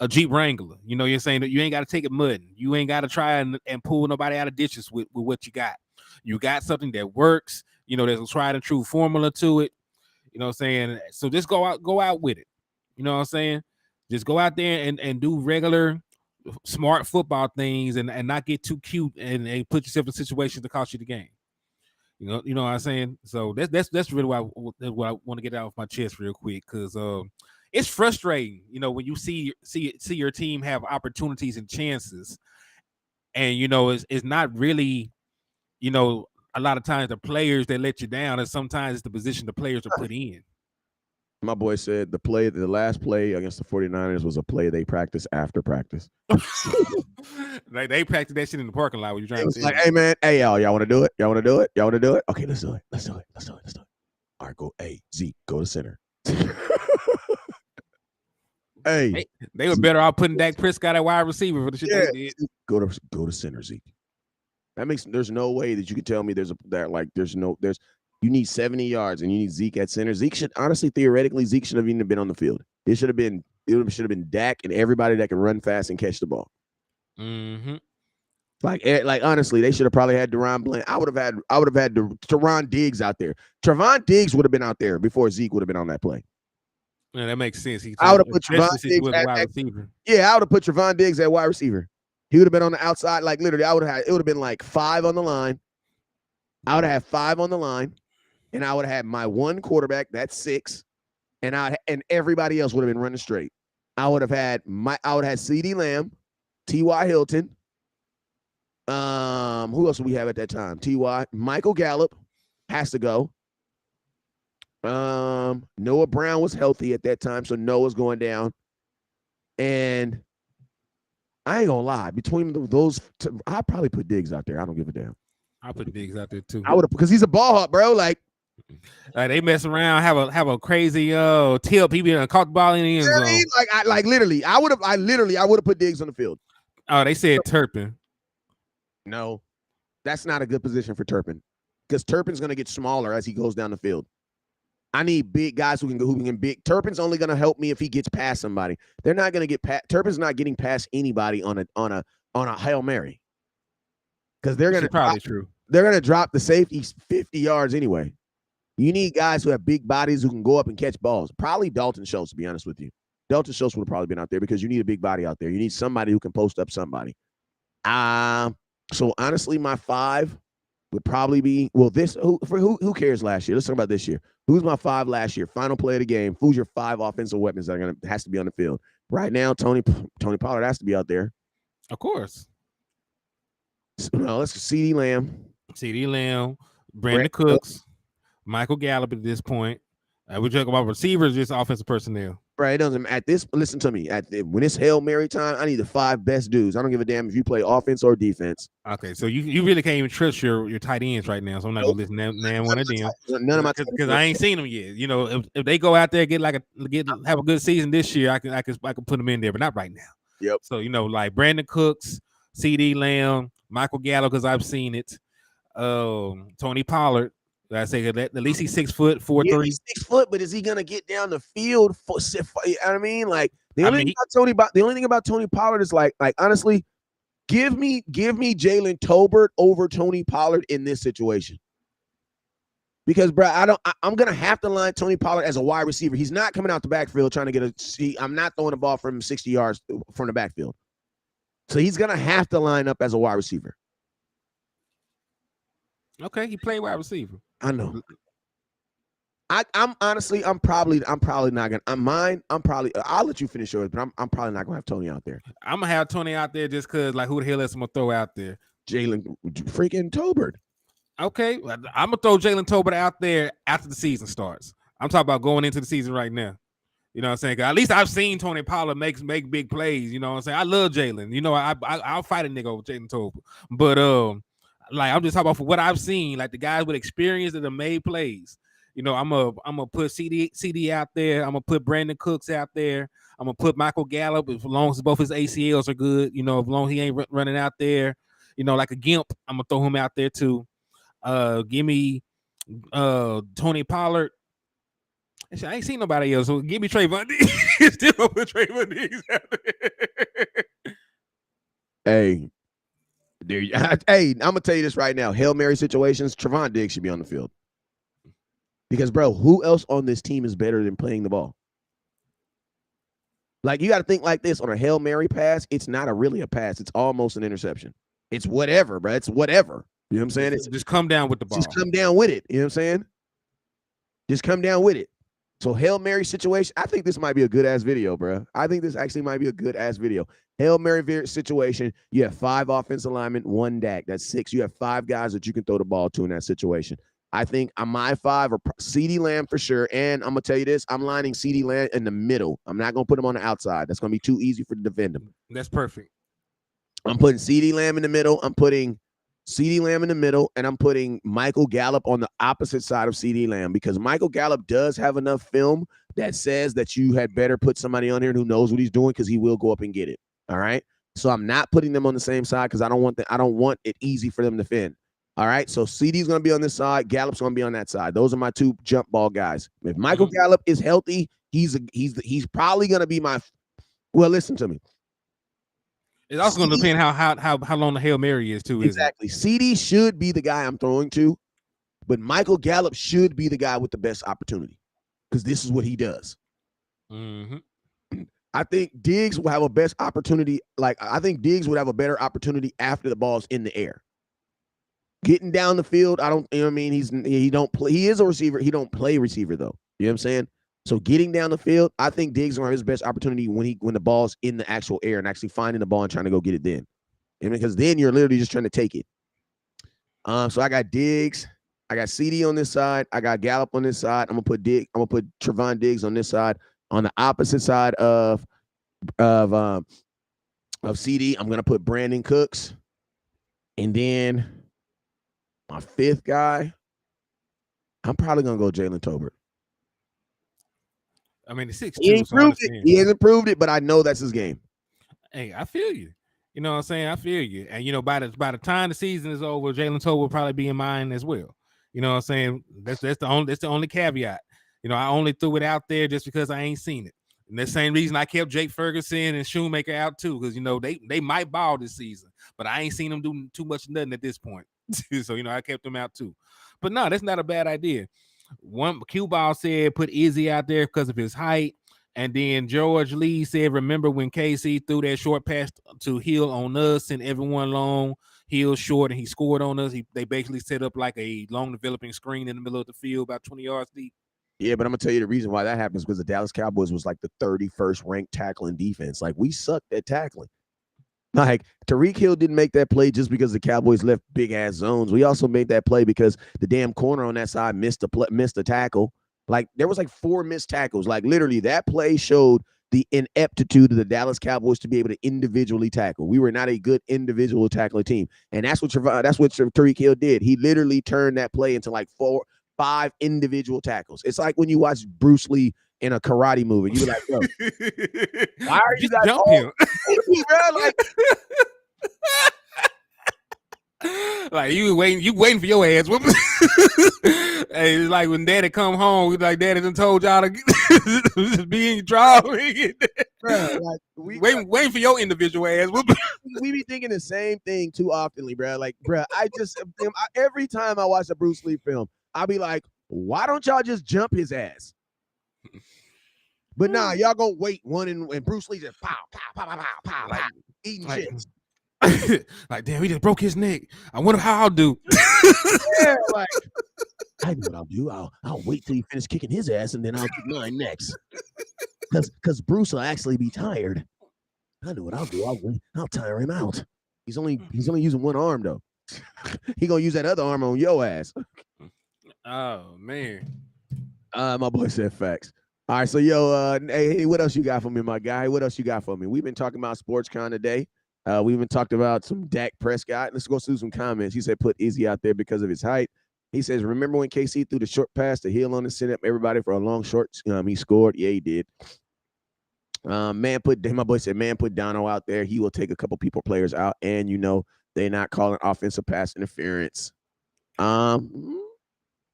Jeep Wrangler. You're saying that you ain't got to take it mudding. You ain't got to try and pull nobody out of ditches with what you got. You got something that works. There's a tried and true formula to it. You know what I'm saying? So just go out with it. You know what I'm saying? Just go out there and do regular smart football things and not get too cute and put yourself in situations to cost you the game. You know what I'm saying? So that's really what I want to get out of my chest real quick, because it's frustrating, when you see your team have opportunities and chances, and it's not really, a lot of times the players that let you down, and sometimes it's the position the players are put in. My boy said the last play against the 49ers was a play they practiced after practice. Like, they practice that shit in the parking lot when you're trying to say, like, hey man, hey y'all want to do it? Y'all want to do it? Y'all want to do it? Okay, let's do it. Let's do it. All right, go. Hey, Zeke, go to center. Hey, they were better off putting Dak Prescott at wide receiver for the shit they did. Go to center, Zeke. There's no way that you could tell me you need 70 yards and you need Zeke at center. Zeke should theoretically have even been on the field. It should have been Dak and everybody that can run fast and catch the ball. Mm-hmm. Like honestly, they should have probably had Deron Bland. I would have had Trevon Diggs out there. Trevon Diggs would have been out there before Zeke would have been on that play. Yeah, that makes sense. I would have put Trevon Diggs at wide receiver. Yeah, I would have put Trevon Diggs at wide receiver. He would have been on the outside. Like, literally, it would have been like 5 on the line. I would have had 5 on the line, and I would have had my one quarterback, that's 6, and everybody else would have been running straight. I would have had CeeDee Lamb, T.Y. Hilton. Who else do we have at that time? T.Y. Michael Gallup has to go. Noah Brown was healthy at that time, so Noah's going down. And I ain't gonna lie, between those, I'd probably put Diggs out there. I don't give a damn. I'll put Diggs out there too. I would have, because he's a ball hawk, bro. Like they mess around, have a crazy tip. He be caught the ball in the end zone. Like literally, I would have put Diggs on the field. Oh, they said Turpin. No, that's not a good position for Turpin, because Turpin's gonna get smaller as he goes down the field. I need big guys who can big. Turpin's only gonna help me if he gets past somebody. They're not gonna get past. Turpin's not getting past anybody on a Hail Mary, because they're gonna drop the safeties 50 yards anyway. You need guys who have big bodies who can go up and catch balls. Probably Dalton Schultz, to be honest with you. Dalton Schultz would have probably been out there, because you need a big body out there. You need somebody who can post up somebody. So honestly, my 5 would probably be, well, who cares last year? Let's talk about this year. Who's my 5 last year? Final play of the game. Who's your 5 offensive weapons that has to be on the field? Right now, Tony Pollard has to be out there. Of course. Well, let's CeeDee Lamb, Brandon Cooks, Michael Gallup at this point. We talk about receivers, just offensive personnel. Right, it doesn't at this. Listen to me. When it's Hail Mary time, I need the 5 best dudes. I don't give a damn if you play offense or defense. Okay, so you really can't even trust your tight ends right now. So I'm not gonna listen to one of them. None of my, because I ain't seen them yet. You know, if they go out there have a good season this year, I can put them in there, but not right now. Yep. So like Brandon Cooks, CeeDee Lamb, Michael Gallup, because I've seen it. Tony Pollard. I say at least he's 6 foot, 4'3". Yeah, he's 6 foot, but is he gonna get down the field? You know what I mean? Like the only thing about Tony Pollard is like honestly, give me Jalen Tolbert over Tony Pollard in this situation. Because bro, I'm gonna have to line Tony Pollard as a wide receiver. He's not coming out the backfield trying to get I'm not throwing the ball from 60 yards from the backfield. So he's gonna have to line up as a wide receiver. Okay, he played wide receiver. I know. I'm honestly, I'm probably not gonna. I'll let you finish yours, but I'm probably not gonna have Tony out there. I'm gonna have Tony out there just cause like who the hell else I'm gonna throw out there? Jalen freaking Tolbert. Okay, I'm gonna throw Jalen Tolbert out there after the season starts. I'm talking about going into the season right now. You know what I'm saying? At least I've seen Tony Pollard make big plays. You know what I'm saying? I love Jalen. You know, I'll fight a nigga over Jalen Tolbert, but like I'm just talking about for what I've seen, like the guys with experience that have made plays. You know, I'm gonna put CD out there. I'm gonna put Brandon Cooks out there. I'm gonna put Michael Gallup as long as both his ACLs are good. You know, as long as he ain't running out there. You know, like a gimp, I'm gonna throw him out there too. Give me Tony Pollard. I ain't seen nobody else. So give me Trayvon Diggs. Still gonna put Trayvon Diggs out there. Hey. Hey, I'm gonna tell you this right now. Hail Mary situations, Trayvon Diggs should be on the field. Because, bro, who else on this team is better than playing the ball? Like, you got to think like this. On a Hail Mary pass, it's not really a pass. It's almost an interception. It's whatever, bro. It's whatever. You know what I'm saying? It's just come down with the ball. Just come down with it. You know what I'm saying? Just come down with it. So Hail Mary situation, I think this might be a good-ass video, bro. I think this actually might be a good-ass video. Hail Mary situation, you have 5 offensive linemen, 1 DAC. That's 6. You have 5 guys that you can throw the ball to in that situation. I think my 5 are CeeDee Lamb for sure. And I'm going to tell you this, I'm lining CeeDee Lamb in the middle. I'm not going to put him on the outside. That's going to be too easy for the defend him. That's perfect. I'm putting CeeDee Lamb in the middle. I'm putting CeeDee Lamb in the middle, and I'm putting Michael Gallup on the opposite side of CeeDee Lamb, because Michael Gallup does have enough film that says that you had better put somebody on here who knows what he's doing, because he will go up and get it. All right. So I'm not putting them on the same side because I don't want it easy for them to defend. All right. So CD's going to be on this side. Gallup's going to be on that side. Those are my 2 jump ball guys. If Michael Gallup is healthy, he's probably going to be my. Well, listen to me. It's also going to depend how long the Hail Mary is too. Exactly. CD should be the guy I'm throwing to, but Michael Gallup should be the guy with the best opportunity, because this is what he does. Mm-hmm. I think Diggs will have a best opportunity. I think Diggs would have a better opportunity after the ball's in the air. Getting down the field, you know what I mean? He don't play. He is a receiver. He don't play receiver though. You know what I'm saying? So getting down the field, I think Diggs will have his best opportunity when the ball's in the actual air and actually finding the ball and trying to go get it then. And because then you're literally just trying to take it. So I got Diggs. I got CD on this side. I got Gallup on this side. I'm gonna put Trevon Diggs on this side. On the opposite side of um of CD, I'm gonna put Brandon Cooks, and then my fifth guy, I'm probably gonna go Jalen Tolbert. I mean, it's He 6'2", ain't so I proved it. understand. He hasn't proved it, but I know that's his game. Hey, I feel you. You know what I'm saying? I feel you. And by the time the season is over, Jalen Toe will probably be in mine as well. You know what I'm saying? That's the only caveat. I only threw it out there just because I ain't seen it. And the same reason I kept Jake Ferguson and Shoemaker out too, because they might ball this season, but I ain't seen them do too much nothing at this point. So I kept them out too. But no, that's not a bad idea. One Q Ball said put Izzy out there because of his height. And then George Lee said, remember when KC threw that short pass to Hill on us and everyone long, Hill short, and he scored on us. They basically set up like a long developing screen in the middle of the field about 20 yards deep. Yeah, but I'm gonna tell you the reason why that happens because the Dallas Cowboys was like the 31st ranked tackling defense. Like we sucked at tackling. Like Tariq Hill didn't make that play just because the Cowboys left big ass zones. We also made that play because the damn corner on that side missed a tackle. Like there was like 4 missed tackles. Like literally that play showed the ineptitude of the Dallas Cowboys to be able to individually tackle. We were not a good individual tackling team, and that's what Tariq Hill did. He literally turned that play into like 5 individual tackles. It's like when you watch Bruce Lee in a karate movie. You be like, bro, why are you guys jump all him? bro? Like, like you waiting for your ass. Hey, it's like when Daddy come home, like Daddy done told y'all to just be in your draw. Like, waiting for your individual ass. We be thinking the same thing too oftenly, bro. Like, bro, every time I watch a Bruce Lee film, I'll be like, why don't y'all just jump his ass? But nah, y'all gonna wait one and Bruce Lee just pow, pow, pow, pow, pow, pow, like, eating chips. Like, damn, he just broke his neck. I wonder how I'll do. Yeah, like, I know what I'll do. I'll wait till he finishes kicking his ass and then I'll kick mine next. Because Bruce will actually be tired. I know what I'll do. I'll tire him out. He's only using one arm though. He gonna use that other arm on your ass. Oh man. My boy said facts. All right, so hey, what else you got for me, my guy? What else you got for me? We've been talking about SportsCon today. We even talked about some Dak Prescott. Let's go through some comments. He said put Izzy out there because of his height. He says, remember when KC threw the short pass to Hill on the set up everybody for a long short? He scored. Yeah, he did. My boy said, man, put Dono out there. He will take a couple players out, and they're not calling offensive pass interference.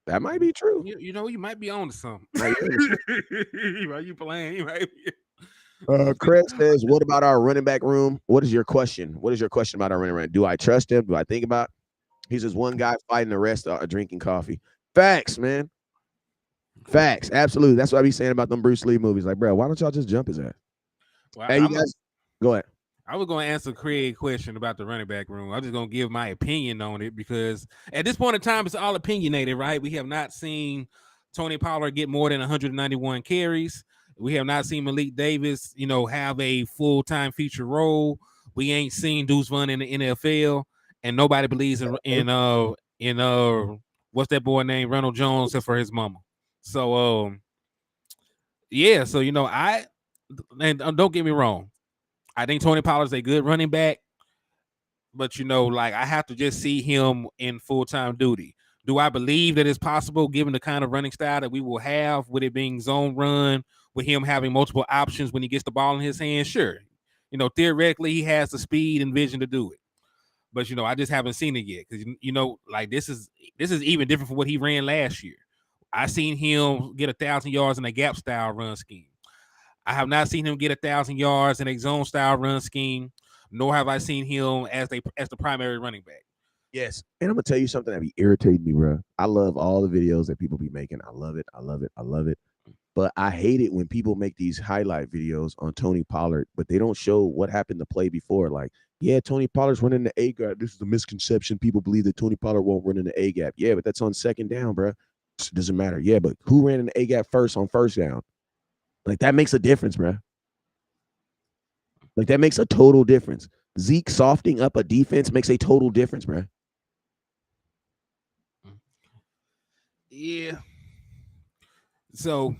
That might be true. You might be on to something. You playing? You might be. Craig says, what about our running back room? What is your question? What is your question about our running back? Do I trust him? Do I think about? He says one guy fighting the rest are drinking coffee. Facts, man. Facts. Absolutely. That's what I be saying about them Bruce Lee movies. Like, bro, why don't y'all just jump his ass? Well, hey, you guys, go ahead. I was going to answer Craig's question about the running back room. I'm just going to give my opinion on it because at this point in time, it's all opinionated, right? We have not seen Tony Pollard get more than 191 carries. We have not seen Malik Davis, have a full-time feature role. We ain't seen Deuce Vaughn in the NFL, and nobody believes in what's that boy named Ronald Jones except for his mama. So so and don't get me wrong, I think Tony Pollard's a good running back, but I have to just see him in full-time duty. Do I believe that it's possible, given the kind of running style that we will have, with it being zone run, with him having multiple options when he gets the ball in his hand? Sure. Theoretically, he has the speed and vision to do it. But, I just haven't seen it yet because, this is even different from what he ran last year. I seen him get 1,000 yards in a gap style run scheme. I have not seen him get 1,000 yards in a zone style run scheme, nor have I seen him as the primary running back. Yes. And I'm going to tell you something that be irritating me, bro. I love all the videos that people be making. I love it. I love it. I love it. But I hate it when people make these highlight videos on Tony Pollard, but they don't show what happened the play before. Like, yeah, Tony Pollard's running the A gap. This is a misconception. People believe that Tony Pollard won't run in the A gap. Yeah, but that's on second down, bro. It doesn't matter. Yeah, but who ran in the A gap first on first down? Like, that makes a difference, bro. Like, that makes a total difference. Zeke softening up a defense makes a total difference, bro. Yeah. So,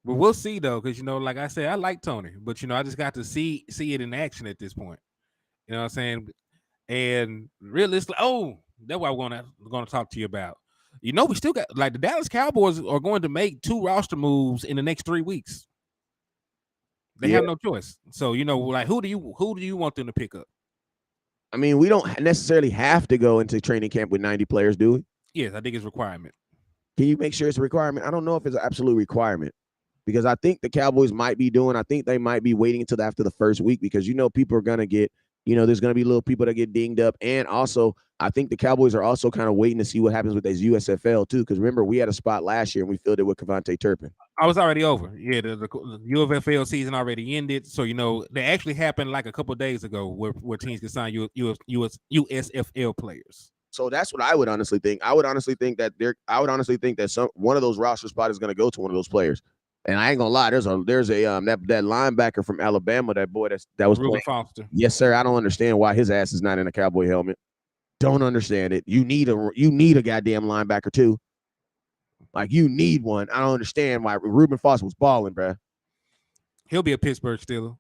but we'll see though, because like I said, I like Tony, but I just got to see it in action at this point. You know what I'm saying? And realistically, that's what I'm gonna talk to you about. We still got like the Dallas Cowboys are going to make 2 roster moves in the next 3 weeks. They Yeah. have no choice. So like who do you want them to pick up? I mean, we don't necessarily have to go into training camp with 90 players, do we? Yes, I think it's a requirement. Can you make sure it's a requirement? I don't know if it's an absolute requirement because I think the Cowboys might be doing. I think they might be waiting until after the first week because people are gonna get. There's gonna be little people that get dinged up, and also I think the Cowboys are also kind of waiting to see what happens with this USFL too. Because remember, we had a spot last year and we filled it with Kevontae Turpin. I was already over. Yeah, the UFL season already ended. So they actually happened like a couple of days ago where teams can sign USFL players. So that's what I would honestly think. I would honestly think that one of those roster spots is going to go to one of those players. And I ain't gonna lie, there's a that linebacker from Alabama, that boy that was Reuben playing. Foster. Yes, sir. I don't understand why his ass is not in a Cowboy helmet. Don't understand it. You need a goddamn linebacker too. Like you need one. I don't understand why Reuben Foster was balling, bro. He'll be a Pittsburgh Steeler.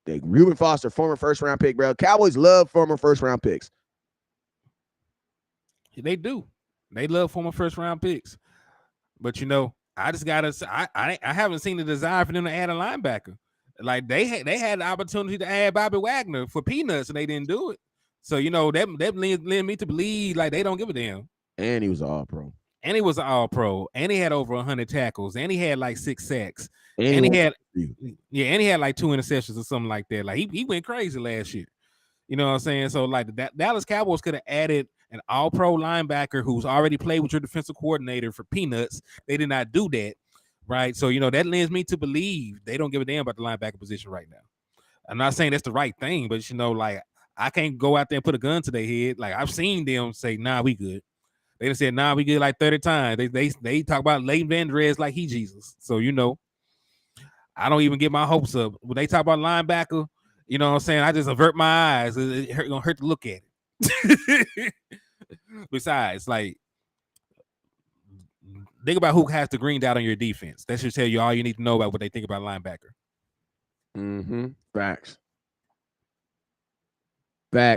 Reuben Foster, former first round pick, bro. Cowboys love former first round picks. They do. They love former first round picks. But I just gotta. I haven't seen the desire for them to add a linebacker. Like they had the opportunity to add Bobby Wagner for peanuts and they didn't do it. So that led me to believe like they don't give a damn. And he was all pro. And he was an all pro. And he had over 100 tackles. And he had like 6 sacks. And he had like 2 interceptions or something like that. Like he went crazy last year. You know what I'm saying? So like the Dallas Cowboys could have added an all-pro linebacker who's already played with your defensive coordinator for peanuts. They did not do that, right? So that lends me to believe they don't give a damn about the linebacker position right now. I'm not saying that's the right thing, but like I can't go out there and put a gun to their head. Like I've seen them say, "Nah, we good." They done said, "Nah, we good" like 30 times. They talk about Leighton Van Der Esch like he Jesus. So I don't even get my hopes up when they talk about linebacker. You know what I'm saying? I just avert my eyes. It's gonna hurt to look at it. Besides, like, think about who has the green dot on your defense. That should tell you all you need to know about what they think about linebacker. Facts.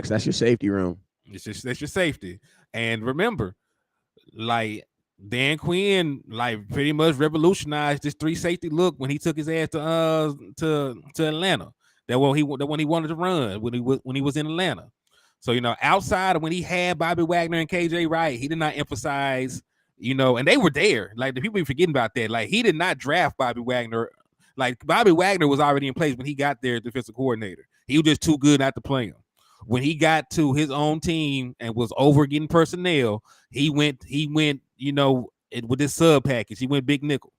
That's your safety room. That's your safety. And remember, like Dan Quinn, like pretty much revolutionized this 3 safety look when he took his ass to Atlanta. That one he wanted to run when he was in Atlanta. So outside of when he had Bobby Wagner and KJ Wright, he did not emphasize, and they were there. Like the people be forgetting about that. Like he did not draft Bobby Wagner. Like Bobby Wagner was already in place when he got there as defensive coordinator. He was just too good not to play him. When he got to his own team and was over getting personnel, he went, with this sub package. He went big nickel.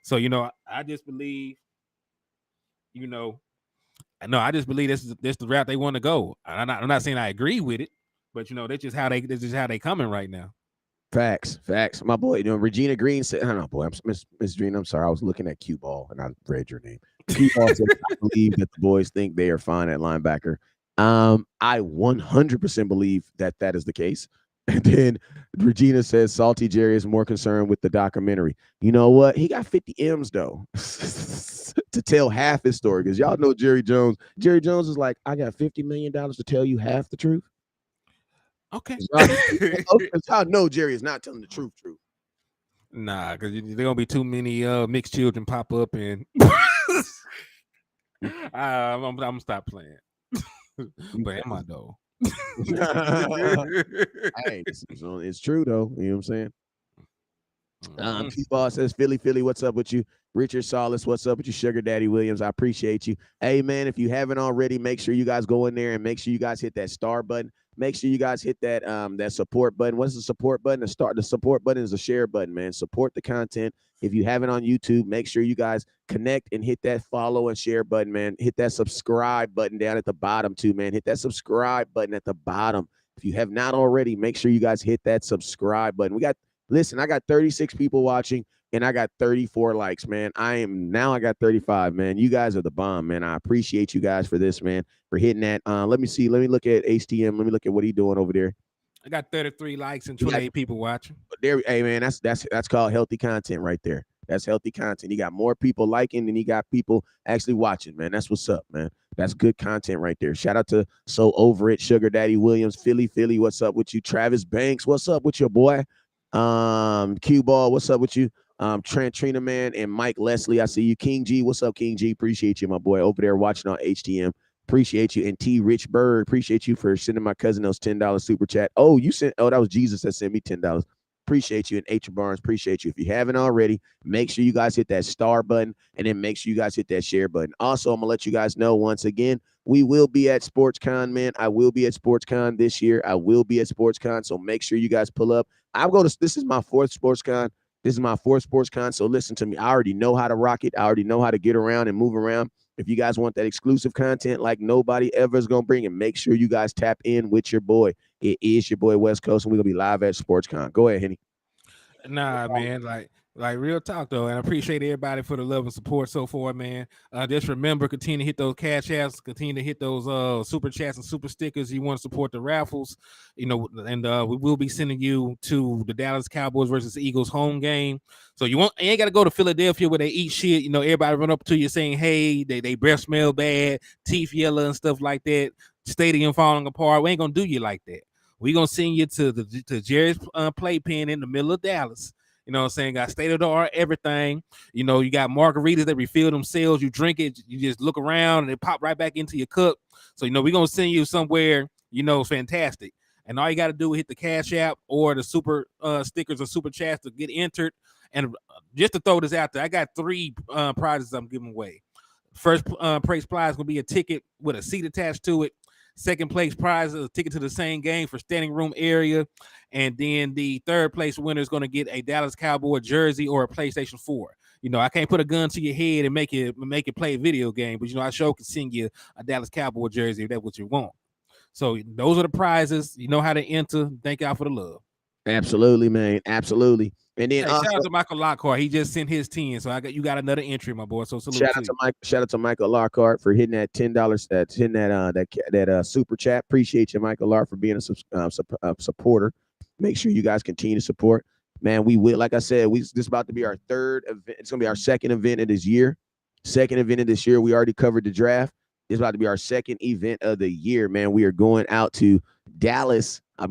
So, I just believe, I just believe this the route they want to go. I'm not saying I agree with it, but that's just how they coming right now. Facts. My boy, Regina Green said, "I know, boy, Miss Green. I'm sorry, I was looking at Q Ball and I read your name." Q Ball said, "I believe that the boys think they are fine at linebacker." I 100% believe that is the case. And then Regina says, "Salty Jerry is more concerned with the documentary." You know what? He got 50 M's though to tell half his story because y'all know Jerry Jones. Jerry Jones is like, "I got $50 million to tell you half the truth." Okay. Y'all know Jerry is not telling the truth. Nah, because there gonna be too many mixed children pop up and I'm gonna stop playing. But am I though? Hey, it's true though. You know what I'm saying? P-Ball says, Philly, what's up with you? Richard Salas, what's up with you? Sugar Daddy Williams, I appreciate you. Hey, man, if you haven't already, make sure you guys go in there and make sure you guys hit that star button. Make sure you guys hit that that support button. What's the support button? The support button is the share button, man. Support the content. If you haven't on YouTube, make sure you guys connect and hit that follow and share button, man. Hit that subscribe button down at the bottom too, man. Hit that subscribe button at the bottom. If you have not already, make sure you guys hit that subscribe button. Listen, I got 36 people watching and I got 34 likes, man. I got 35, man. You guys are the bomb, man. I appreciate you guys for this, man, for hitting that. Let me see. Let me look at HTM. Let me look at what he's doing over there. I got 33 likes and You got 28 people watching. there. Hey man, that's called healthy content right there. That's healthy content. You got more people liking than you got people actually watching, man. That's what's up, man. That's good content right there. Shout out to So Over It, Sugar Daddy Williams, Philly. What's up with you? Travis Banks, what's up with your boy? Q Ball, what's up with you? Trent Trina Man and Mike Leslie. I see you. King G, what's up, King G? Appreciate you, my boy, over there watching on HTM. Appreciate you. And T Rich Bird, appreciate you for sending my cousin those $10 super chat. Oh, that was Jesus that sent me $10. Appreciate you. And H Barnes, appreciate you. If you haven't already, make sure you guys hit that star button and then make sure you guys hit that share button. Also, I'm gonna let you guys know once again, we will be at SportsCon, man. I will be at SportsCon this year. I will be at SportsCon. So make sure you guys pull up. This is my fourth SportsCon. This is my fourth SportsCon. So listen to me. I already know how to rock it. I already know how to get around and move around. If you guys want that exclusive content like nobody ever is going to bring it, make sure you guys tap in with your boy. It is your boy West Coast, and we're going to be live at SportsCon. Go ahead, Henny. Nah, man, like real talk though, and I appreciate everybody for the love and support so far, man. Just remember, continue to hit those cash apps, continue to hit those super chats and super stickers. You want to support the raffles, and we will be sending you to the Dallas Cowboys versus Eagles home game. So you ain't got to go to Philadelphia where they eat shit. Everybody run up to you saying, "Hey, they breath smell bad, teeth yellow and stuff like that. Stadium falling apart." We ain't gonna do you like that. We're gonna send you to Jerry's playpen in the middle of Dallas. You know what I'm saying? Got state of the art everything. You got margaritas that refill themselves. You drink it, you just look around and it pop right back into your cup. So we're gonna send you somewhere, fantastic. And all you got to do is hit the Cash App or the super stickers or super chats to get entered. And just to throw this out there, I got 3 prizes I'm giving away. First prize is gonna be a ticket with a seat attached to it. Second place prize is a ticket to the same game for standing room area. And then the third place winner is going to get a Dallas Cowboy jersey or a PlayStation 4. I can't put a gun to your head and make it play a video game, but I sure can send you a Dallas Cowboy jersey if that's what you want. So those are the prizes. You know how to enter. Thank y'all for the love. Absolutely, man. Absolutely. And then Hey, shout out to Michael Lockhart. He just sent his 10, so you got another entry, my boy. So salute to you. Shout out to Michael Lockhart for hitting that $10. Hitting that super chat. Appreciate you, Michael Lockhart, for being a supporter. Make sure you guys continue to support. Man, we will. Like I said, this is about to be our third event. It's gonna be our second event of this year. Second event of this year. We already covered the draft. It's about to be our second event of the year, man. We are going out to Dallas. I'll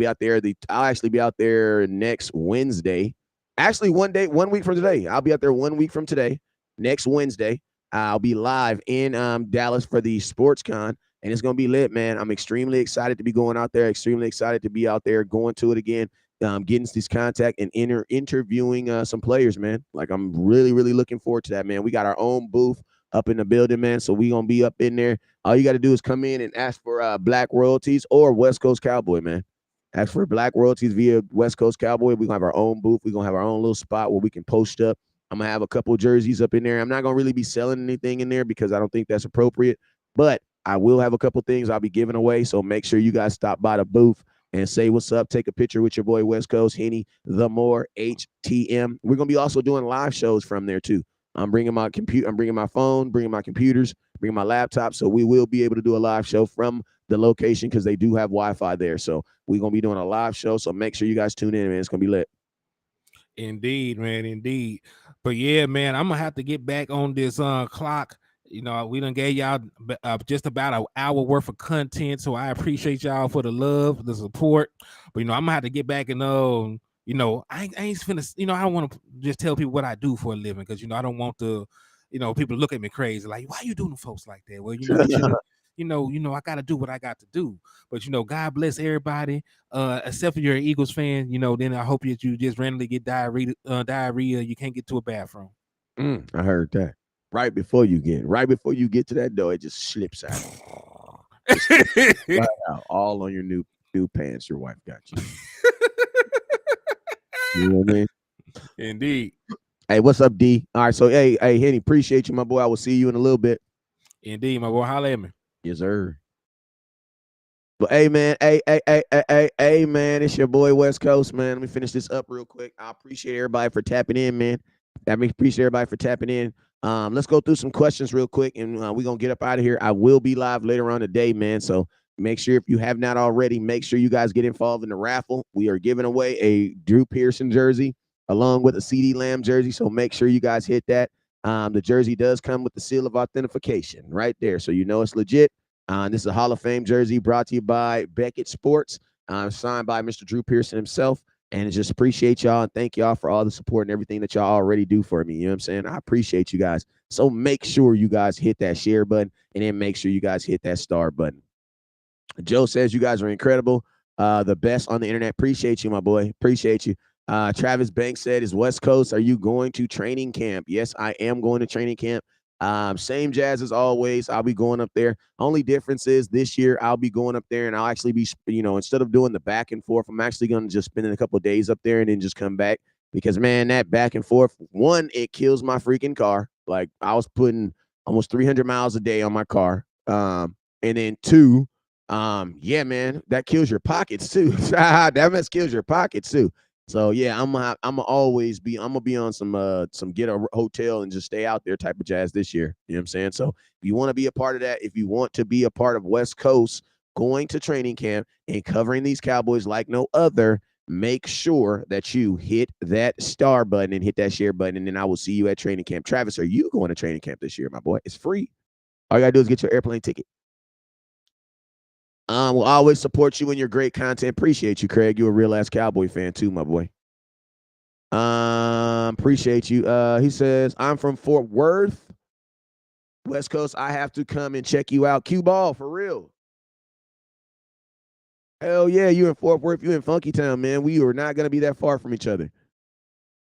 actually be out there next Wednesday. Actually, 1 week from today. I'll be out there 1 week from today. Next Wednesday, I'll be live in Dallas for the SportsCon, and it's gonna be lit, man. I'm extremely excited to be going out there. Extremely excited to be out there, going to it again, getting this contact and interviewing some players, man. Like I'm really, really looking forward to that, man. We got our own booth up in the building, man. So we gonna be up in there. All you got to do is come in and ask for Black Royalties or West Coast Cowboy, man. Ask for Black Royalties via West Coast Cowboy. We're gonna have our own booth. We're gonna have our own little spot where we can post up. I'm gonna have a couple of jerseys up in there. I'm not gonna really be selling anything in there because I don't think that's appropriate. But I will have a couple things I'll be giving away. So make sure you guys stop by the booth and say what's up. Take a picture with your boy West Coast, Henny, the more HTM. We're gonna be also doing live shows from there too. I'm bringing my computer. I'm bringing my phone. Bringing my computers. Bringing my laptop. So we will be able to do a live show from the location because they do have Wi-Fi there. So we're gonna be doing a live show. So make sure you guys tune in, man. It's gonna be lit. Indeed, man, indeed. But yeah, man, I'm gonna have to get back on this clock. We done gave y'all just about an hour worth of content, so I appreciate y'all for the love, the support. But I'm gonna have to get back and I ain't finna, I don't want to just tell people what I do for a living because I don't want to, people look at me crazy like, why you doing folks like that? Well, you should. I got to do what I got to do. But God bless everybody, except for you're an Eagles fan. Then I hope that you just randomly get diarrhea. You can't get to a bathroom. I heard that. Right before you get to that door, it just slips out. Right out, all on your new pants your wife got you. You know what I mean? Indeed. Hey, what's up, D? All right, so hey, Henny, appreciate you, my boy. I will see you in a little bit. Indeed, my boy. Holla at me. Yes, sir. But hey, man, hey, man, it's your boy West Coast, man. Let me finish this up real quick. I appreciate everybody for tapping in, man. Appreciate everybody for tapping in. Let's go through some questions real quick, and we're gonna get up out of here. I will be live later on today, man. So Make sure if you have not already, make sure you guys get involved in the raffle. We are giving away a Drew Pearson jersey along with a CD Lamb jersey. So make sure you guys hit that. The jersey does come with the seal of authentication right there. So you know it's legit. This is a Hall of Fame jersey brought to you by Beckett Sports, signed by Mr. Drew Pearson himself. And just appreciate y'all and thank y'all for all the support and everything that y'all already do for me. You know what I'm saying? I appreciate you guys. So make sure you guys hit that share button and then make sure you guys hit that star button. Joe says you guys are incredible. The best on the internet. Appreciate you, my boy. Appreciate you. Travis Banks said, is West Coast, are you going to training camp? Yes, I am going to training camp. Same jazz as always. I'll be going up there. Only difference is this year I'll be going up there and I'll actually be, instead of doing the back and forth, I'm actually going to just spend a couple of days up there and then just come back because, man, that back and forth, one, it kills my freaking car. Like I was putting almost 300 miles a day on my car. And then two, yeah, man, that kills your pockets too. That mess kills your pockets too. So yeah, I'm gonna be on some get a hotel and just stay out there type of jazz this year. You know what I'm saying? So if you want to be a part of that, if you want to be a part of West Coast going to training camp and covering these Cowboys like no other, make sure that you hit that star button and hit that share button, and then I will see you at training camp. Travis, are you going to training camp this year, my boy? It's free. All you gotta do is get your airplane ticket. We'll always support you and your great content. Appreciate you, Craig. You're a real ass Cowboy fan too, my boy. Appreciate you. He says, I'm from Fort Worth, West Coast. I have to come and check you out. Q Ball, for real. Hell yeah, you in Fort Worth, you in Funky Town, man. We are not gonna be that far from each other.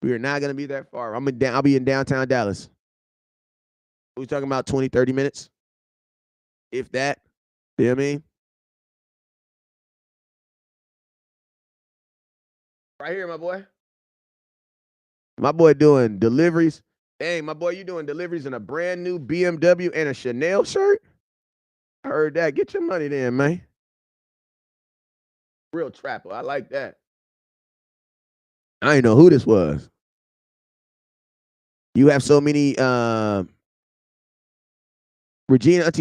We are not gonna be that far. I'll be in downtown Dallas. We talking about 20, 30 minutes? If that. You know what I mean? Right here, my boy. My boy doing deliveries. Hey, my boy, you doing deliveries in a brand new BMW and a Chanel shirt? I heard that. Get your money then, man. Real trapper. I like that. I didn't know who this was. You have so many Auntie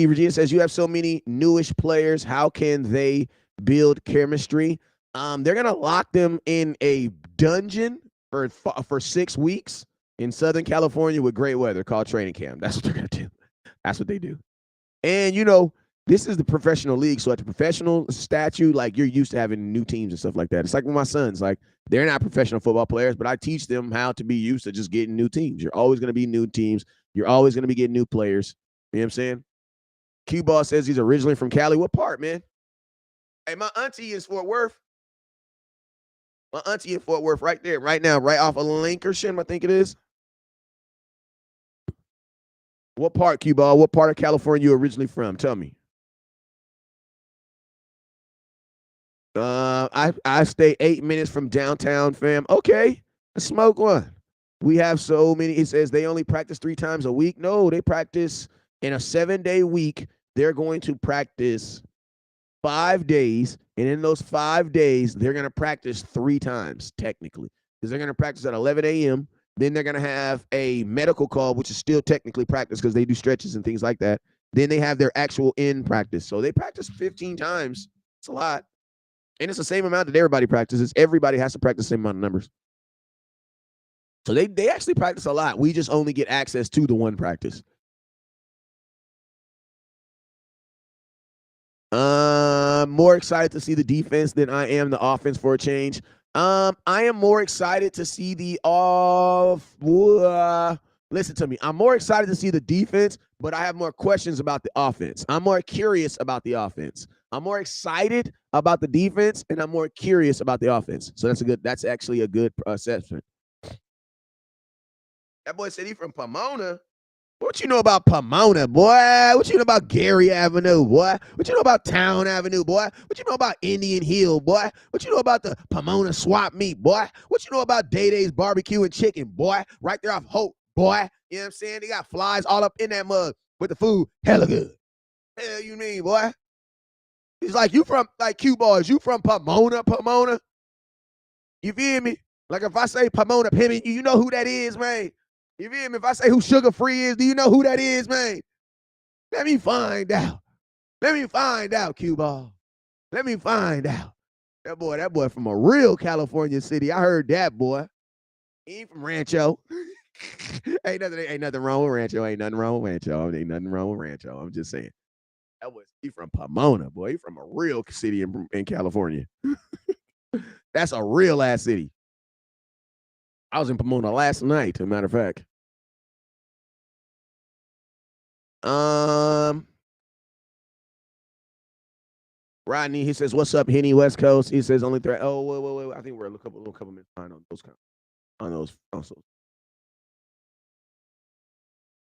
Regina says you have so many newish players. How can they build chemistry? They're gonna lock them in a dungeon for 6 weeks in Southern California with great weather called training camp. That's what they're gonna do. That's what they do. And this is the professional league. So at the professional statute, like you're used to having new teams and stuff like that. It's like with my sons, like they're not professional football players, but I teach them how to be used to just getting new teams. You're always gonna be new teams. You're always gonna be getting new players. You know what I'm saying? Q-Ball says he's originally from Cali. What part, man? Hey, my auntie is Fort Worth. My auntie in Fort Worth right there, right now, right off of Lincoln, I think it is. What part, Q-Ball? What part of California you originally from? Tell me. I stay 8 minutes from downtown, fam. Okay, let's smoke one. We have so many. It says they only practice 3 times a week. No, they practice in a 7-day week. They're going to practice 5 days, and in those 5 days, they're going to practice 3 times technically, because they're going to practice at 11 a.m. Then they're going to have a medical call, which is still technically practice because they do stretches and things like that. Then they have their actual in practice. So they practice 15 times. It's a lot. And it's the same amount that everybody practices. Everybody has to practice the same amount of numbers. So they actually practice a lot. We just only get access to the one practice. More excited to see the defense than I am the offense for a change. I am more excited to see the listen to me. I'm more excited to see the defense, but I have more questions about the offense. I'm more curious about the offense. I'm more excited about the defense, and I'm more curious about the offense. So that's actually a good assessment. That boy said he from Pomona. What you know about Pomona, boy? What you know about Gary Avenue, boy? What you know about Town Avenue, boy? What you know about Indian Hill, boy? What you know about the Pomona Swap Meet, boy? What you know about Day Day's Barbecue and Chicken, boy? Right there off Hope, boy. You know what I'm saying? They got flies all up in that mug with the food. Hella good. Hell you mean, boy? It's like you from, like Q-Ball, you from Pomona? You feel me? Like if I say Pomona Pimmy, you know who that is, man. You feel me? If I say who Sugar Free is, do you know who that is, man? Let me find out. Let me find out, Q-Ball. Let me find out. That boy from a real California city. I heard that boy. He ain't from Rancho. ain't nothing wrong with Rancho. Ain't nothing wrong with Rancho. Ain't nothing wrong with Rancho. I'm just saying. He from Pomona, boy. He from a real city in California. That's a real ass city. I was in Pomona last night, as a matter of fact. Rodney, he says, "What's up, Henny West Coast?" He says, "Only threat." Oh, wait. I think we're a couple minutes behind on those kind. On those also.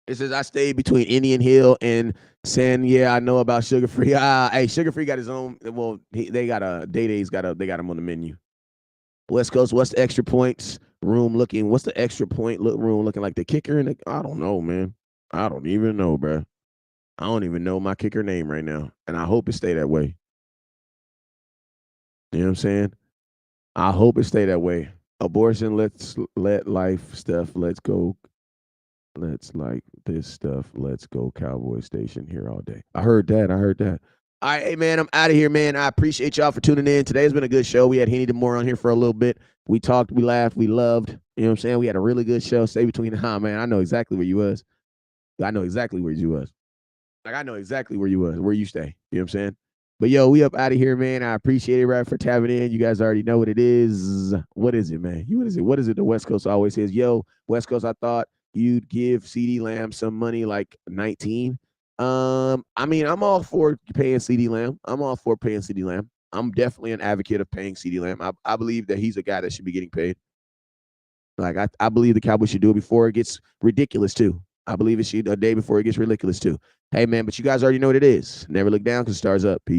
It says I stayed between Indian Hill and San. Yeah, I know about Sugar Free. Hey, Sugar Free got his own. Well, they got a Day-Day's they got him on the menu. West Coast, what's the extra points room looking? What's the extra point room looking like? The kicker and I don't know, man. I don't even know, bro. I don't even know my kicker name right now, and I hope it stay that way. You know what I'm saying? I hope it stay that way. Abortion, let life stuff. Let's go. Let's like this stuff. Let's go Cowboy Station here all day. I heard that. All right, hey man, I'm out of here, man. I appreciate y'all for tuning in. Today's been a good show. We had Henny DeMore on here for a little bit. We talked, we laughed, we loved. You know what I'm saying? We had a really good show. Stay between man. I know exactly where you was. I know exactly where you was. Like I know exactly where you was, where you stay. You know what I'm saying? But yo, we up out of here, man. I appreciate it, right, for tapping in. You guys already know what it is. What is it, man? What is it? The West Coast always says, yo, West Coast, I thought you'd give CD Lamb some money, like 19. I mean, I'm all for paying CD Lamb. I'm definitely an advocate of paying CD Lamb. I believe that he's a guy that should be getting paid. Like I believe the Cowboys should do it before it gets ridiculous too. I believe it should a day before it gets ridiculous too. Hey man, but you guys already know what it is. Never look down because stars up. Peace.